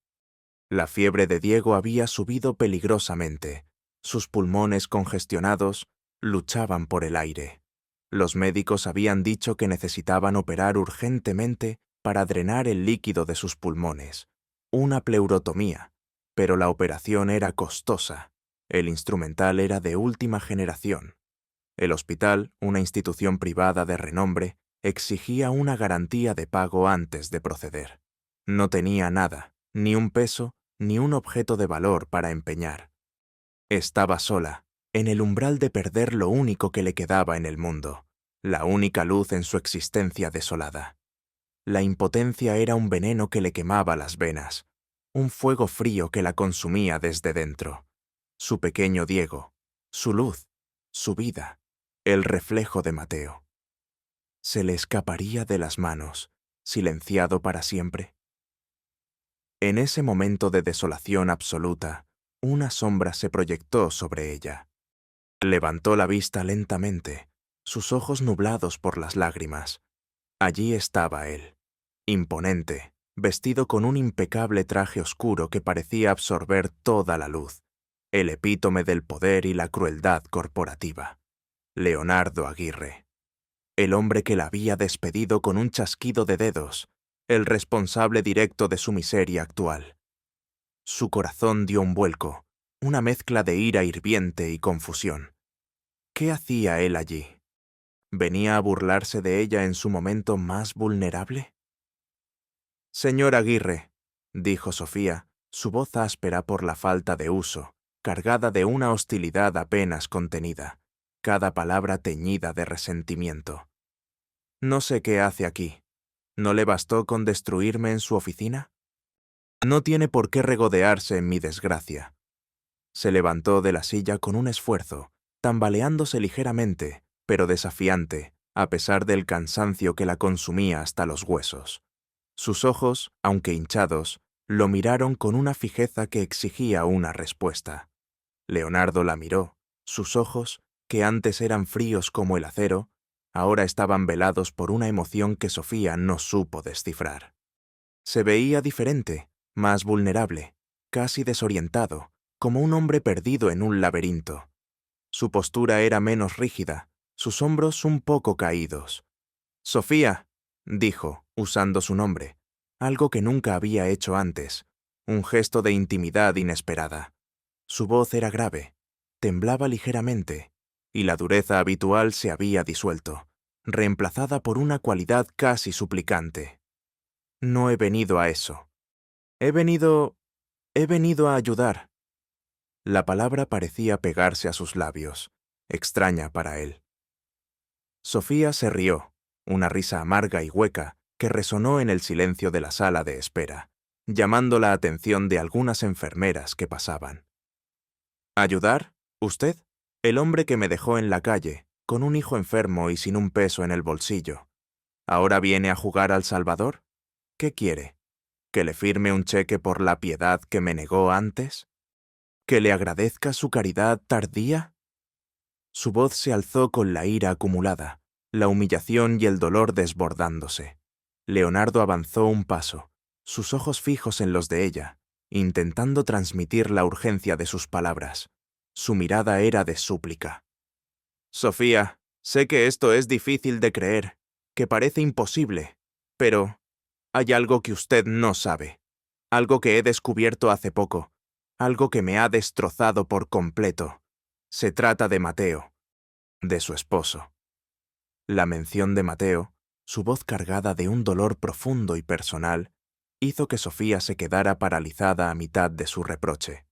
La fiebre de Diego había subido peligrosamente. Sus pulmones congestionados luchaban por el aire. Los médicos habían dicho que necesitaban operar urgentemente para drenar el líquido de sus pulmones, una pleurotomía, pero la operación era costosa. El instrumental era de última generación. El hospital, una institución privada de renombre, exigía una garantía de pago antes de proceder. No tenía nada, ni un peso, ni un objeto de valor para empeñar. Estaba sola, en el umbral de perder lo único que le quedaba en el mundo, la única luz en su existencia desolada. La impotencia era un veneno que le quemaba las venas, un fuego frío que la consumía desde dentro. Su pequeño Diego, su luz, su vida, el reflejo de Mateo. ¿Se le escaparía de las manos, silenciado para siempre? En ese momento de desolación absoluta, una sombra se proyectó sobre ella. Levantó la vista lentamente, sus ojos nublados por las lágrimas. Allí estaba él, imponente, vestido con un impecable traje oscuro que parecía absorber toda la luz, el epítome del poder y la crueldad corporativa. Leonardo Aguirre, el hombre que la había despedido con un chasquido de dedos, el responsable directo de su miseria actual. Su corazón dio un vuelco, una mezcla de ira hirviente y confusión. ¿Qué hacía él allí? ¿Venía a burlarse de ella en su momento más vulnerable? «Señor Aguirre», dijo Sofía, su voz áspera por la falta de uso, cargada de una hostilidad apenas contenida, cada palabra teñida de resentimiento. «No sé qué hace aquí. ¿No le bastó con destruirme en su oficina? No tiene por qué regodearse en mi desgracia. Se levantó de la silla con un esfuerzo, tambaleándose ligeramente, pero desafiante, a pesar del cansancio que la consumía hasta los huesos. Sus ojos, aunque hinchados, lo miraron con una fijeza que exigía una respuesta. Leonardo la miró. Sus ojos, que antes eran fríos como el acero, ahora estaban velados por una emoción que Sofía no supo descifrar. Se veía diferente, más vulnerable, casi desorientado, como un hombre perdido en un laberinto. Su postura era menos rígida, sus hombros un poco caídos. «Sofía», dijo, usando su nombre, algo que nunca había hecho antes, un gesto de intimidad inesperada. Su voz era grave, temblaba ligeramente, y la dureza habitual se había disuelto, reemplazada por una cualidad casi suplicante. «No he venido a eso. He venido a ayudar». La palabra parecía pegarse a sus labios, extraña para él. Sofía se rió, una risa amarga y hueca que resonó en el silencio de la sala de espera, llamando la atención de algunas enfermeras que pasaban. ¿Ayudar? ¿Usted? El hombre que me dejó en la calle, con un hijo enfermo y sin un peso en el bolsillo. ¿Ahora viene a jugar al Salvador? ¿Qué quiere? ¿Que le firme un cheque por la piedad que me negó antes? ¿Que le agradezca su caridad tardía? Su voz se alzó con la ira acumulada, la humillación y el dolor desbordándose. Leonardo avanzó un paso, sus ojos fijos en los de ella, intentando transmitir la urgencia de sus palabras. Su mirada era de súplica. «Sofía, sé que esto es difícil de creer, que parece imposible, pero hay algo que usted no sabe, algo que he descubierto hace poco, algo que me ha destrozado por completo. Se trata de Mateo, de su esposo». La mención de Mateo, su voz cargada de un dolor profundo y personal, hizo que Sofía se quedara paralizada a mitad de su reproche.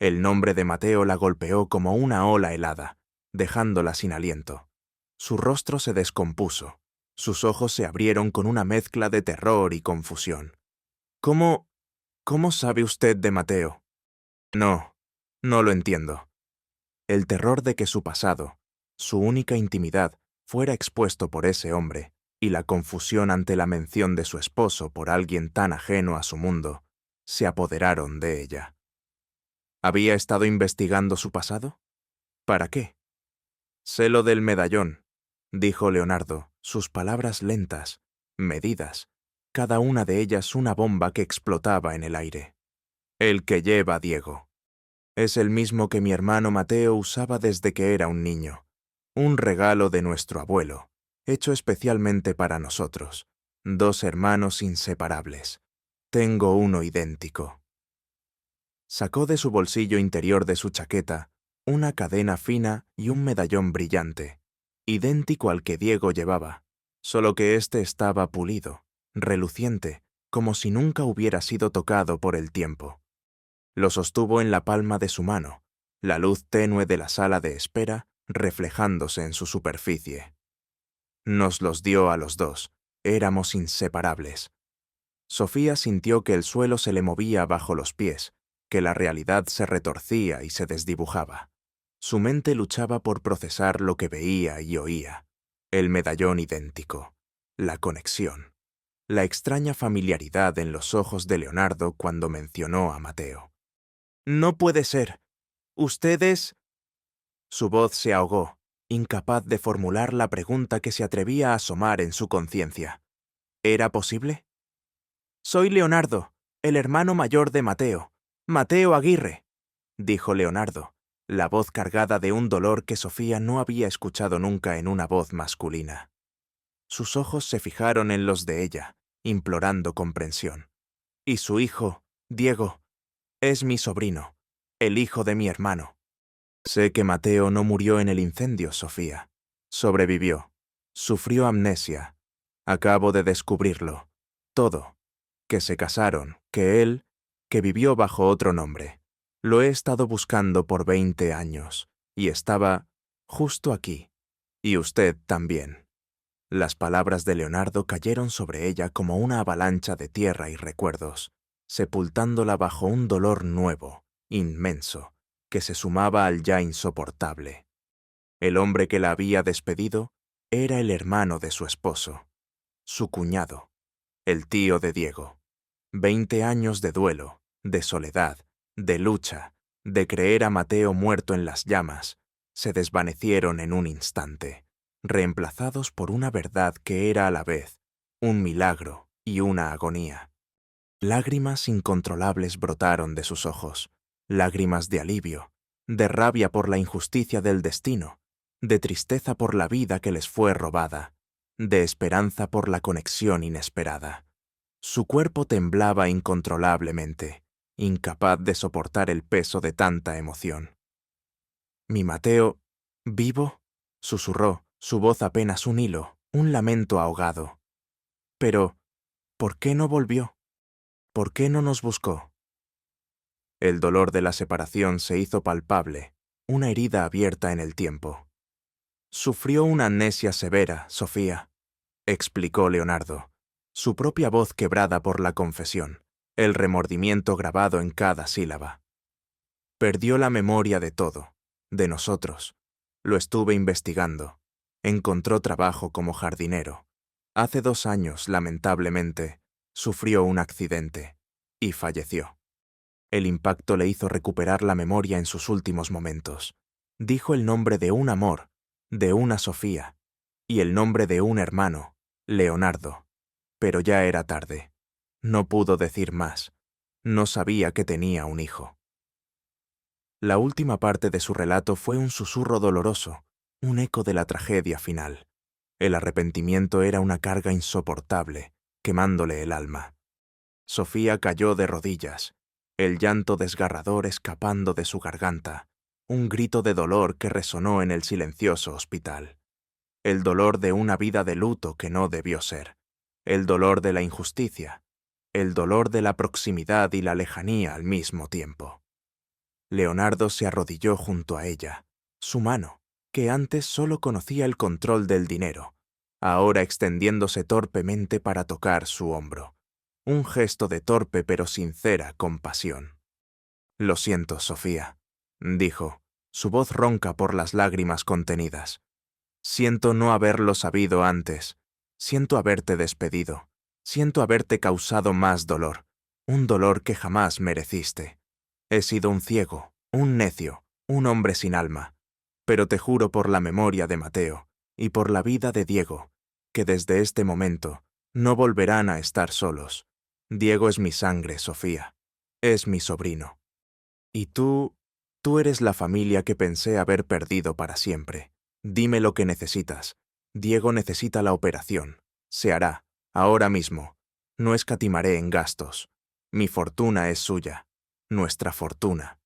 El nombre de Mateo la golpeó como una ola helada, dejándola sin aliento. Su rostro se descompuso, sus ojos se abrieron con una mezcla de terror y confusión. ¿Cómo sabe usted de Mateo? No lo entiendo. El terror de que su pasado, su única intimidad, fuera expuesto por ese hombre, y la confusión ante la mención de su esposo por alguien tan ajeno a su mundo, se apoderaron de ella. ¿Había estado investigando su pasado? ¿Para qué? «Sé lo del medallón», dijo Leonardo, sus palabras lentas, medidas, cada una de ellas una bomba que explotaba en el aire. «El que lleva Diego. Es el mismo que mi hermano Mateo usaba desde que era un niño. Un regalo de nuestro abuelo, hecho especialmente para nosotros, 2 hermanos inseparables. Tengo uno idéntico». Sacó de su bolsillo interior de su chaqueta una cadena fina y un medallón brillante, idéntico al que Diego llevaba, solo que éste estaba pulido, reluciente, como si nunca hubiera sido tocado por el tiempo. Lo sostuvo en la palma de su mano, la luz tenue de la sala de espera reflejándose en su superficie. Nos los dio a los dos, éramos inseparables. Sofía sintió que el suelo se le movía bajo los pies, que la realidad se retorcía y se desdibujaba. Su mente luchaba por procesar lo que veía y oía. El medallón idéntico, la conexión, la extraña familiaridad en los ojos de Leonardo cuando mencionó a Mateo. «No puede ser. Ustedes...» Su voz se ahogó, incapaz de formular la pregunta que se atrevía a asomar en su conciencia. ¿Era posible? «Soy Leonardo, el hermano mayor de Mateo, Mateo Aguirre», dijo Leonardo, la voz cargada de un dolor que Sofía no había escuchado nunca en una voz masculina. Sus ojos se fijaron en los de ella, implorando comprensión. «Y su hijo, Diego, es mi sobrino, el hijo de mi hermano». «Sé que Mateo no murió en el incendio, Sofía. Sobrevivió. Sufrió amnesia. Acabo de descubrirlo. Todo. Que se casaron, que él, que vivió bajo otro nombre. Lo he estado buscando por 20 años, y estaba justo aquí. Y usted también». Las palabras de Leonardo cayeron sobre ella como una avalancha de tierra y recuerdos, sepultándola bajo un dolor nuevo, inmenso, que se sumaba al ya insoportable. El hombre que la había despedido era el hermano de su esposo, su cuñado, el tío de Diego. 20 años de duelo, de soledad, de lucha, de creer a Mateo muerto en las llamas, se desvanecieron en un instante, reemplazados por una verdad que era a la vez un milagro y una agonía. Lágrimas incontrolables brotaron de sus ojos, lágrimas de alivio, de rabia por la injusticia del destino, de tristeza por la vida que les fue robada, de esperanza por la conexión inesperada. Su cuerpo temblaba incontrolablemente, incapaz de soportar el peso de tanta emoción. «¿Mi Mateo, vivo?», susurró, su voz apenas un hilo, un lamento ahogado. «Pero, ¿por qué no volvió? ¿Por qué no nos buscó?». El dolor de la separación se hizo palpable, una herida abierta en el tiempo. «Sufrió una amnesia severa, Sofía», explicó Leonardo, su propia voz quebrada por la confesión, el remordimiento grabado en cada sílaba. «Perdió la memoria de todo, de nosotros. Lo estuve investigando. Encontró trabajo como jardinero. Hace 2 años, lamentablemente, sufrió un accidente y falleció. El impacto le hizo recuperar la memoria en sus últimos momentos. Dijo el nombre de un amor, de una Sofía, y el nombre de un hermano, Leonardo. Pero ya era tarde. No pudo decir más. No sabía que tenía un hijo». La última parte de su relato fue un susurro doloroso, un eco de la tragedia final. El arrepentimiento era una carga insoportable, quemándole el alma. Sofía cayó de rodillas, el llanto desgarrador escapando de su garganta, un grito de dolor que resonó en el silencioso hospital. El dolor de una vida de luto que no debió ser, el dolor de la injusticia, el dolor de la proximidad y la lejanía al mismo tiempo. Leonardo se arrodilló junto a ella, su mano, que antes solo conocía el control del dinero, ahora extendiéndose torpemente para tocar su hombro. Un gesto de torpe pero sincera compasión. «Lo siento, Sofía», dijo, su voz ronca por las lágrimas contenidas. «Siento no haberlo sabido antes. Siento haberte despedido. Siento haberte causado más dolor, un dolor que jamás mereciste. He sido un ciego, un necio, un hombre sin alma. Pero te juro por la memoria de Mateo y por la vida de Diego, que desde este momento no volverán a estar solos. Diego es mi sangre, Sofía. Es mi sobrino. Y tú eres la familia que pensé haber perdido para siempre. Dime lo que necesitas. Diego necesita la operación. Se hará, ahora mismo. No escatimaré en gastos. Mi fortuna es suya. Nuestra fortuna.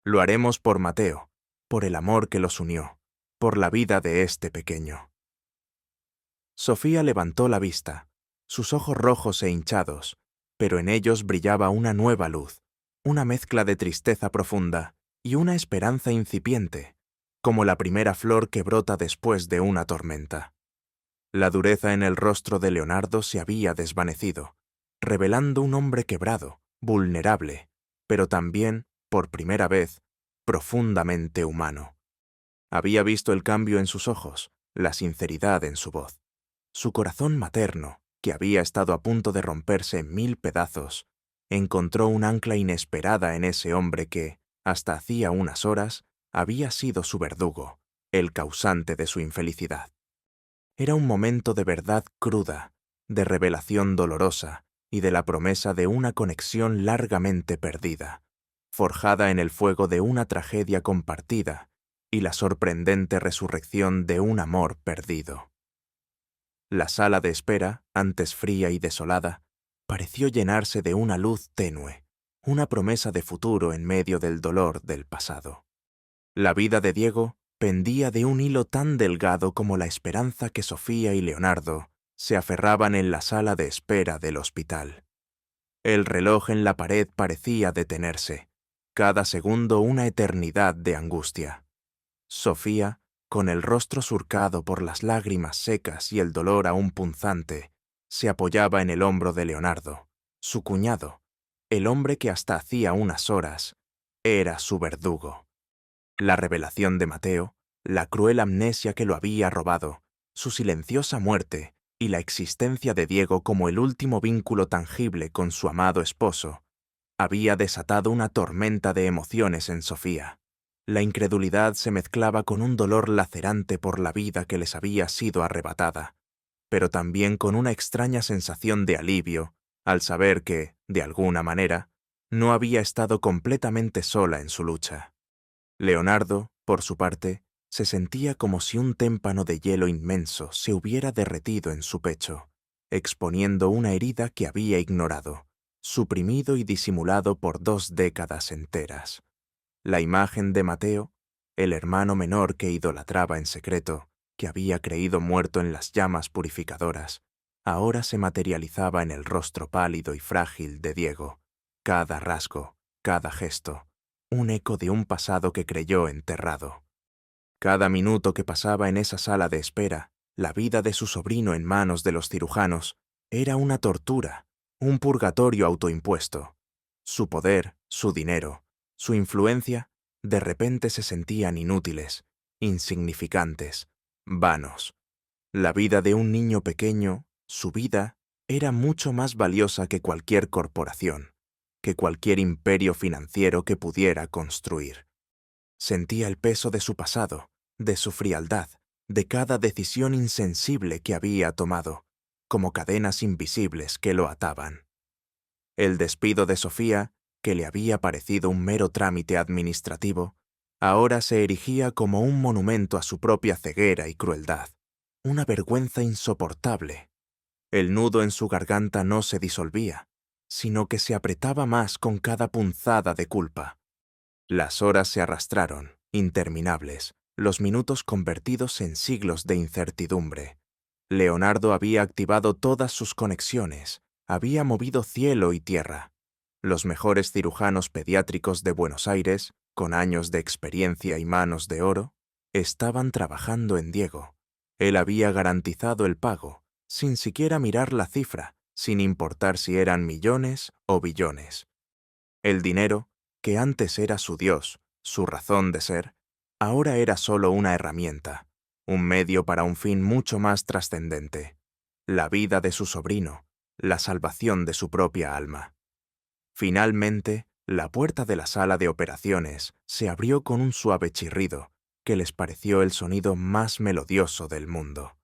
Lo haremos por Mateo, por el amor que los unió, por la vida de este pequeño». Sofía levantó la vista, sus ojos rojos e hinchados, pero en ellos brillaba una nueva luz, una mezcla de tristeza profunda y una esperanza incipiente, como la primera flor que brota después de una tormenta. La dureza en el rostro de Leonardo se había desvanecido, revelando un hombre quebrado, vulnerable, pero también, por primera vez, profundamente humano. Había visto el cambio en sus ojos, la sinceridad en su voz. Su corazón materno, que había estado a punto de romperse en 1000 pedazos, encontró un ancla inesperada en ese hombre que, hasta hacía unas horas, había sido su verdugo, el causante de su infelicidad. Era un momento de verdad cruda, de revelación dolorosa y de la promesa de una conexión largamente perdida, forjada en el fuego de una tragedia compartida y la sorprendente resurrección de un amor perdido. La sala de espera, antes fría y desolada, pareció llenarse de una luz tenue, una promesa de futuro en medio del dolor del pasado. La vida de Diego pendía de un hilo tan delgado como la esperanza que Sofía y Leonardo se aferraban en la sala de espera del hospital. El reloj en la pared parecía detenerse, cada segundo una eternidad de angustia. Sofía con el rostro surcado por las lágrimas secas y el dolor aún punzante, se apoyaba en el hombro de Leonardo, su cuñado, el hombre que hasta hacía unas horas era su verdugo. La revelación de Mateo, la cruel amnesia que lo había robado, su silenciosa muerte y la existencia de Diego como el último vínculo tangible con su amado esposo, había desatado una tormenta de emociones en Sofía. La incredulidad se mezclaba con un dolor lacerante por la vida que les había sido arrebatada, pero también con una extraña sensación de alivio al saber que, de alguna manera, no había estado completamente sola en su lucha. Leonardo, por su parte, se sentía como si un témpano de hielo inmenso se hubiera derretido en su pecho, exponiendo una herida que había ignorado, suprimido y disimulado por 2 décadas enteras. La imagen de Mateo, el hermano menor que idolatraba en secreto, que había creído muerto en las llamas purificadoras, ahora se materializaba en el rostro pálido y frágil de Diego, cada rasgo, cada gesto, un eco de un pasado que creyó enterrado. Cada minuto que pasaba en esa sala de espera, la vida de su sobrino en manos de los cirujanos, era una tortura, un purgatorio autoimpuesto. Su poder, su dinero, su influencia, de repente se sentían inútiles, insignificantes, vanos. La vida de un niño pequeño, su vida, era mucho más valiosa que cualquier corporación, que cualquier imperio financiero que pudiera construir. Sentía el peso de su pasado, de su frialdad, de cada decisión insensible que había tomado, como cadenas invisibles que lo ataban. El despido de Sofía, que le había parecido un mero trámite administrativo, ahora se erigía como un monumento a su propia ceguera y crueldad, una vergüenza insoportable. El nudo en su garganta no se disolvía, sino que se apretaba más con cada punzada de culpa. Las horas se arrastraron, interminables, los minutos convertidos en siglos de incertidumbre. Leonardo había activado todas sus conexiones, había movido cielo y tierra. Los mejores cirujanos pediátricos de Buenos Aires, con años de experiencia y manos de oro, estaban trabajando en Diego. Él había garantizado el pago, sin siquiera mirar la cifra, sin importar si eran millones o billones. El dinero, que antes era su Dios, su razón de ser, ahora era solo una herramienta, un medio para un fin mucho más trascendente: la vida de su sobrino, la salvación de su propia alma. Finalmente, la puerta de la sala de operaciones se abrió con un suave chirrido que les pareció el sonido más melodioso del mundo.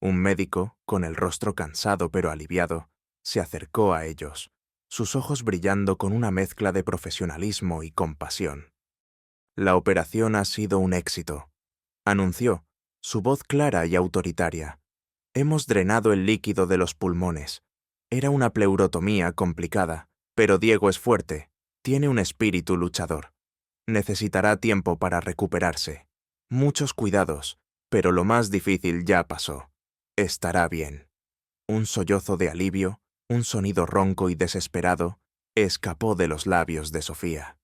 Un médico, con el rostro cansado pero aliviado, se acercó a ellos, sus ojos brillando con una mezcla de profesionalismo y compasión. «La operación ha sido un éxito», anunció, su voz clara y autoritaria. «Hemos drenado el líquido de los pulmones. Era una pleurotomía complicada, pero Diego es fuerte, tiene un espíritu luchador. Necesitará tiempo para recuperarse. Muchos cuidados, pero lo más difícil ya pasó. Estará bien». Un sollozo de alivio, un sonido ronco y desesperado, escapó de los labios de Sofía.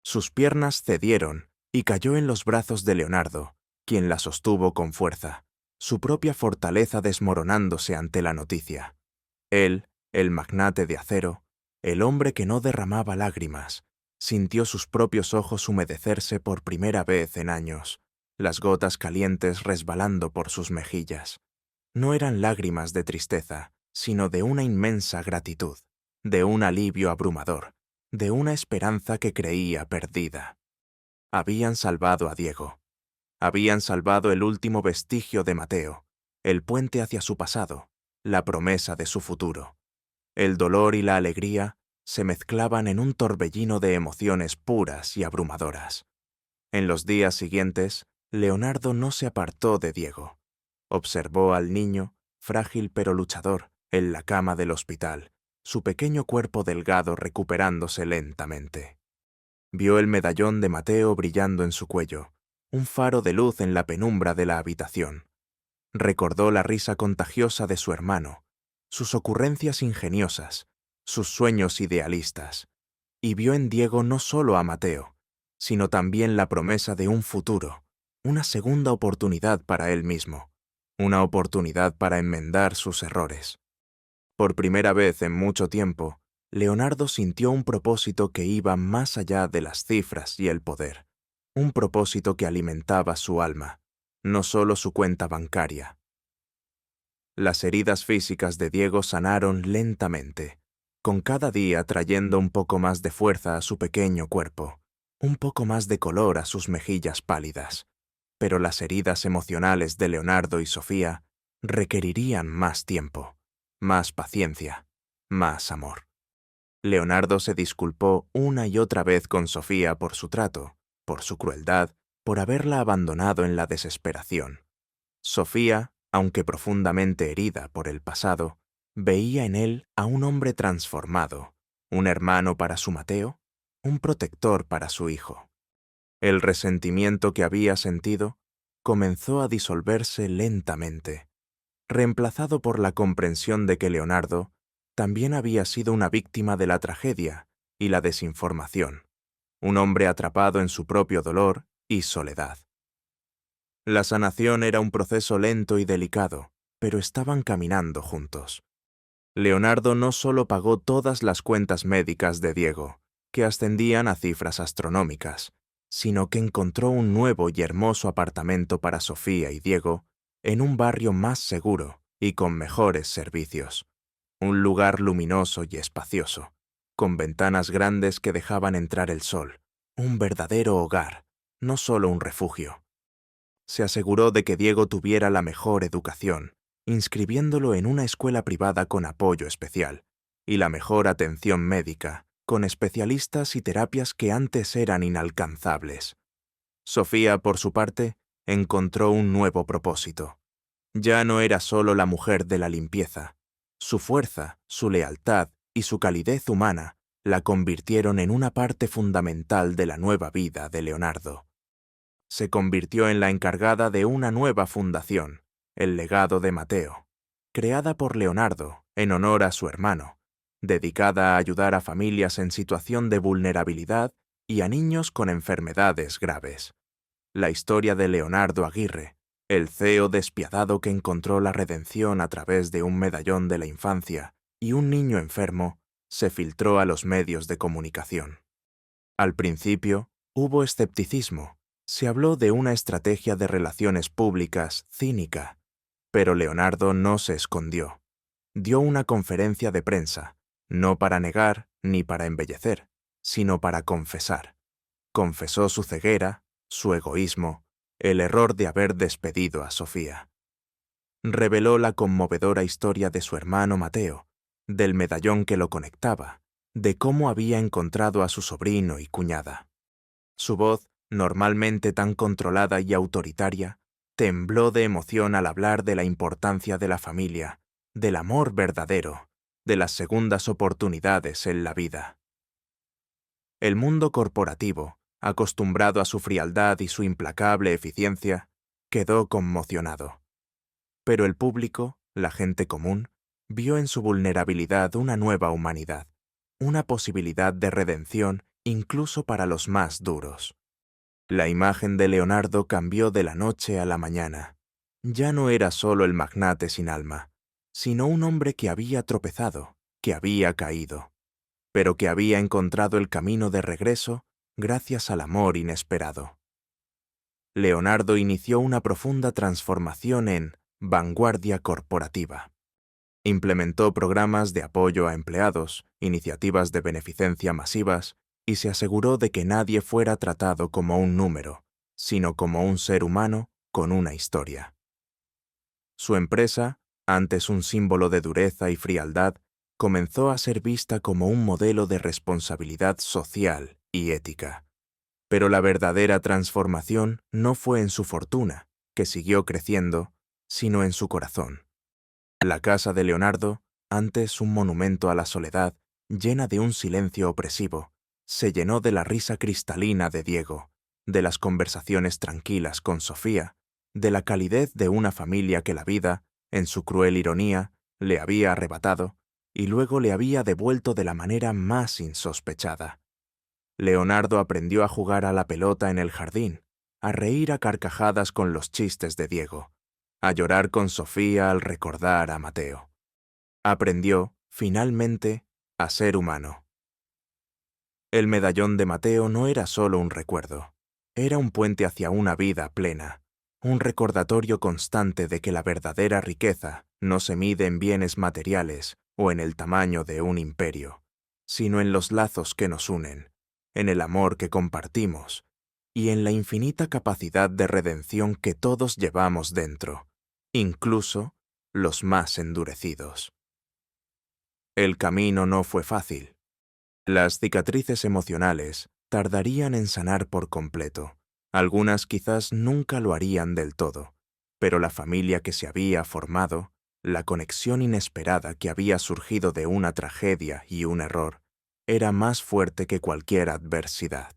Sus piernas cedieron y cayó en los brazos de Leonardo, quien la sostuvo con fuerza, su propia fortaleza desmoronándose ante la noticia. Él, el magnate de acero, el hombre que no derramaba lágrimas, sintió sus propios ojos humedecerse por primera vez en años, las gotas calientes resbalando por sus mejillas. No eran lágrimas de tristeza, sino de una inmensa gratitud, de un alivio abrumador, de una esperanza que creía perdida. Habían salvado a Diego. Habían salvado el último vestigio de Mateo, el puente hacia su pasado, la promesa de su futuro. El dolor y la alegría se mezclaban en un torbellino de emociones puras y abrumadoras. En los días siguientes, Leonardo no se apartó de Diego. Observó al niño, frágil pero luchador, en la cama del hospital, su pequeño cuerpo delgado recuperándose lentamente. Vio el medallón de Mateo brillando en su cuello, un faro de luz en la penumbra de la habitación. Recordó la risa contagiosa de su hermano, sus ocurrencias ingeniosas, sus sueños idealistas, y vio en Diego no solo a Mateo, sino también la promesa de un futuro, una segunda oportunidad para él mismo, una oportunidad para enmendar sus errores. Por primera vez en mucho tiempo, Leonardo sintió un propósito que iba más allá de las cifras y el poder, un propósito que alimentaba su alma, no solo su cuenta bancaria. Las heridas físicas de Diego sanaron lentamente, con cada día trayendo un poco más de fuerza a su pequeño cuerpo, un poco más de color a sus mejillas pálidas. Pero las heridas emocionales de Leonardo y Sofía requerirían más tiempo, más paciencia, más amor. Leonardo se disculpó una y otra vez con Sofía por su trato, por su crueldad, por haberla abandonado en la desesperación. Sofía, aunque profundamente herida por el pasado, veía en él a un hombre transformado, un hermano para su Mateo, un protector para su hijo. El resentimiento que había sentido comenzó a disolverse lentamente, reemplazado por la comprensión de que Leonardo también había sido una víctima de la tragedia y la desinformación, un hombre atrapado en su propio dolor y soledad. La sanación era un proceso lento y delicado, pero estaban caminando juntos. Leonardo no solo pagó todas las cuentas médicas de Diego, que ascendían a cifras astronómicas, sino que encontró un nuevo y hermoso apartamento para Sofía y Diego en un barrio más seguro y con mejores servicios. Un lugar luminoso y espacioso, con ventanas grandes que dejaban entrar el sol. Un verdadero hogar, no solo un refugio. Se aseguró de que Diego tuviera la mejor educación, inscribiéndolo en una escuela privada con apoyo especial, y la mejor atención médica, con especialistas y terapias que antes eran inalcanzables. Sofía, por su parte, encontró un nuevo propósito. Ya no era solo la mujer de la limpieza. Su fuerza, su lealtad y su calidez humana la convirtieron en una parte fundamental de la nueva vida de Leonardo. Se convirtió en la encargada de una nueva fundación, el Legado de Mateo, creada por Leonardo en honor a su hermano, dedicada a ayudar a familias en situación de vulnerabilidad y a niños con enfermedades graves. La historia de Leonardo Aguirre, el CEO despiadado que encontró la redención a través de un medallón de la infancia y un niño enfermo, se filtró a los medios de comunicación. Al principio, hubo escepticismo. Se habló de una estrategia de relaciones públicas cínica, pero Leonardo no se escondió. Dio una conferencia de prensa, no para negar ni para embellecer, sino para confesar. Confesó su ceguera, su egoísmo, el error de haber despedido a Sofía. Reveló la conmovedora historia de su hermano Mateo, del medallón que lo conectaba, de cómo había encontrado a su sobrino y cuñada. Su voz, normalmente tan controlada y autoritaria, tembló de emoción al hablar de la importancia de la familia, del amor verdadero, de las segundas oportunidades en la vida. El mundo corporativo, acostumbrado a su frialdad y su implacable eficiencia, quedó conmocionado. Pero el público, la gente común, vio en su vulnerabilidad una nueva humanidad, una posibilidad de redención incluso para los más duros. La imagen de Leonardo cambió de la noche a la mañana. Ya no era solo el magnate sin alma, sino un hombre que había tropezado, que había caído, pero que había encontrado el camino de regreso gracias al amor inesperado. Leonardo inició una profunda transformación en vanguardia corporativa. Implementó programas de apoyo a empleados, iniciativas de beneficencia masivas, y se aseguró de que nadie fuera tratado como un número, sino como un ser humano con una historia. Su empresa, antes un símbolo de dureza y frialdad, comenzó a ser vista como un modelo de responsabilidad social y ética. Pero la verdadera transformación no fue en su fortuna, que siguió creciendo, sino en su corazón. La casa de Leonardo, antes un monumento a la soledad, llena de un silencio opresivo, se llenó de la risa cristalina de Diego, de las conversaciones tranquilas con Sofía, de la calidez de una familia que la vida, en su cruel ironía, le había arrebatado y luego le había devuelto de la manera más insospechada. Leonardo aprendió a jugar a la pelota en el jardín, a reír a carcajadas con los chistes de Diego, a llorar con Sofía al recordar a Mateo. Aprendió, finalmente, a ser humano. El medallón de Mateo no era solo un recuerdo, era un puente hacia una vida plena, un recordatorio constante de que la verdadera riqueza no se mide en bienes materiales o en el tamaño de un imperio, sino en los lazos que nos unen, en el amor que compartimos y en la infinita capacidad de redención que todos llevamos dentro, incluso los más endurecidos. El camino no fue fácil. Las cicatrices emocionales tardarían en sanar por completo. Algunas quizás nunca lo harían del todo, pero la familia que se había formado, la conexión inesperada que había surgido de una tragedia y un error, era más fuerte que cualquier adversidad.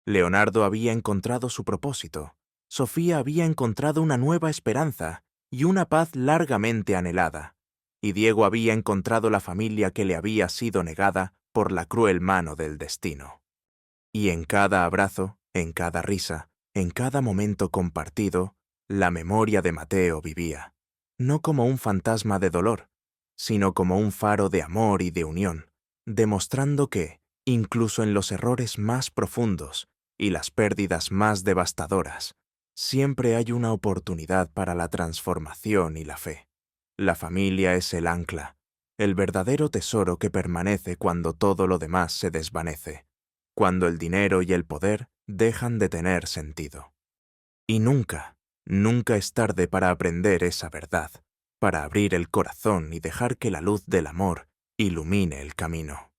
Leonardo había encontrado su propósito, Sofía había encontrado una nueva esperanza y una paz largamente anhelada, y Diego había encontrado la familia que le había sido negada por la cruel mano del destino. Y en cada abrazo, en cada risa, en cada momento compartido, la memoria de Mateo vivía, no como un fantasma de dolor, sino como un faro de amor y de unión, demostrando que, incluso en los errores más profundos y las pérdidas más devastadoras, siempre hay una oportunidad para la transformación y la fe. La familia es el ancla, el verdadero tesoro que permanece cuando todo lo demás se desvanece, cuando el dinero y el poder dejan de tener sentido. Y nunca, nunca es tarde para aprender esa verdad, para abrir el corazón y dejar que la luz del amor ilumine el camino.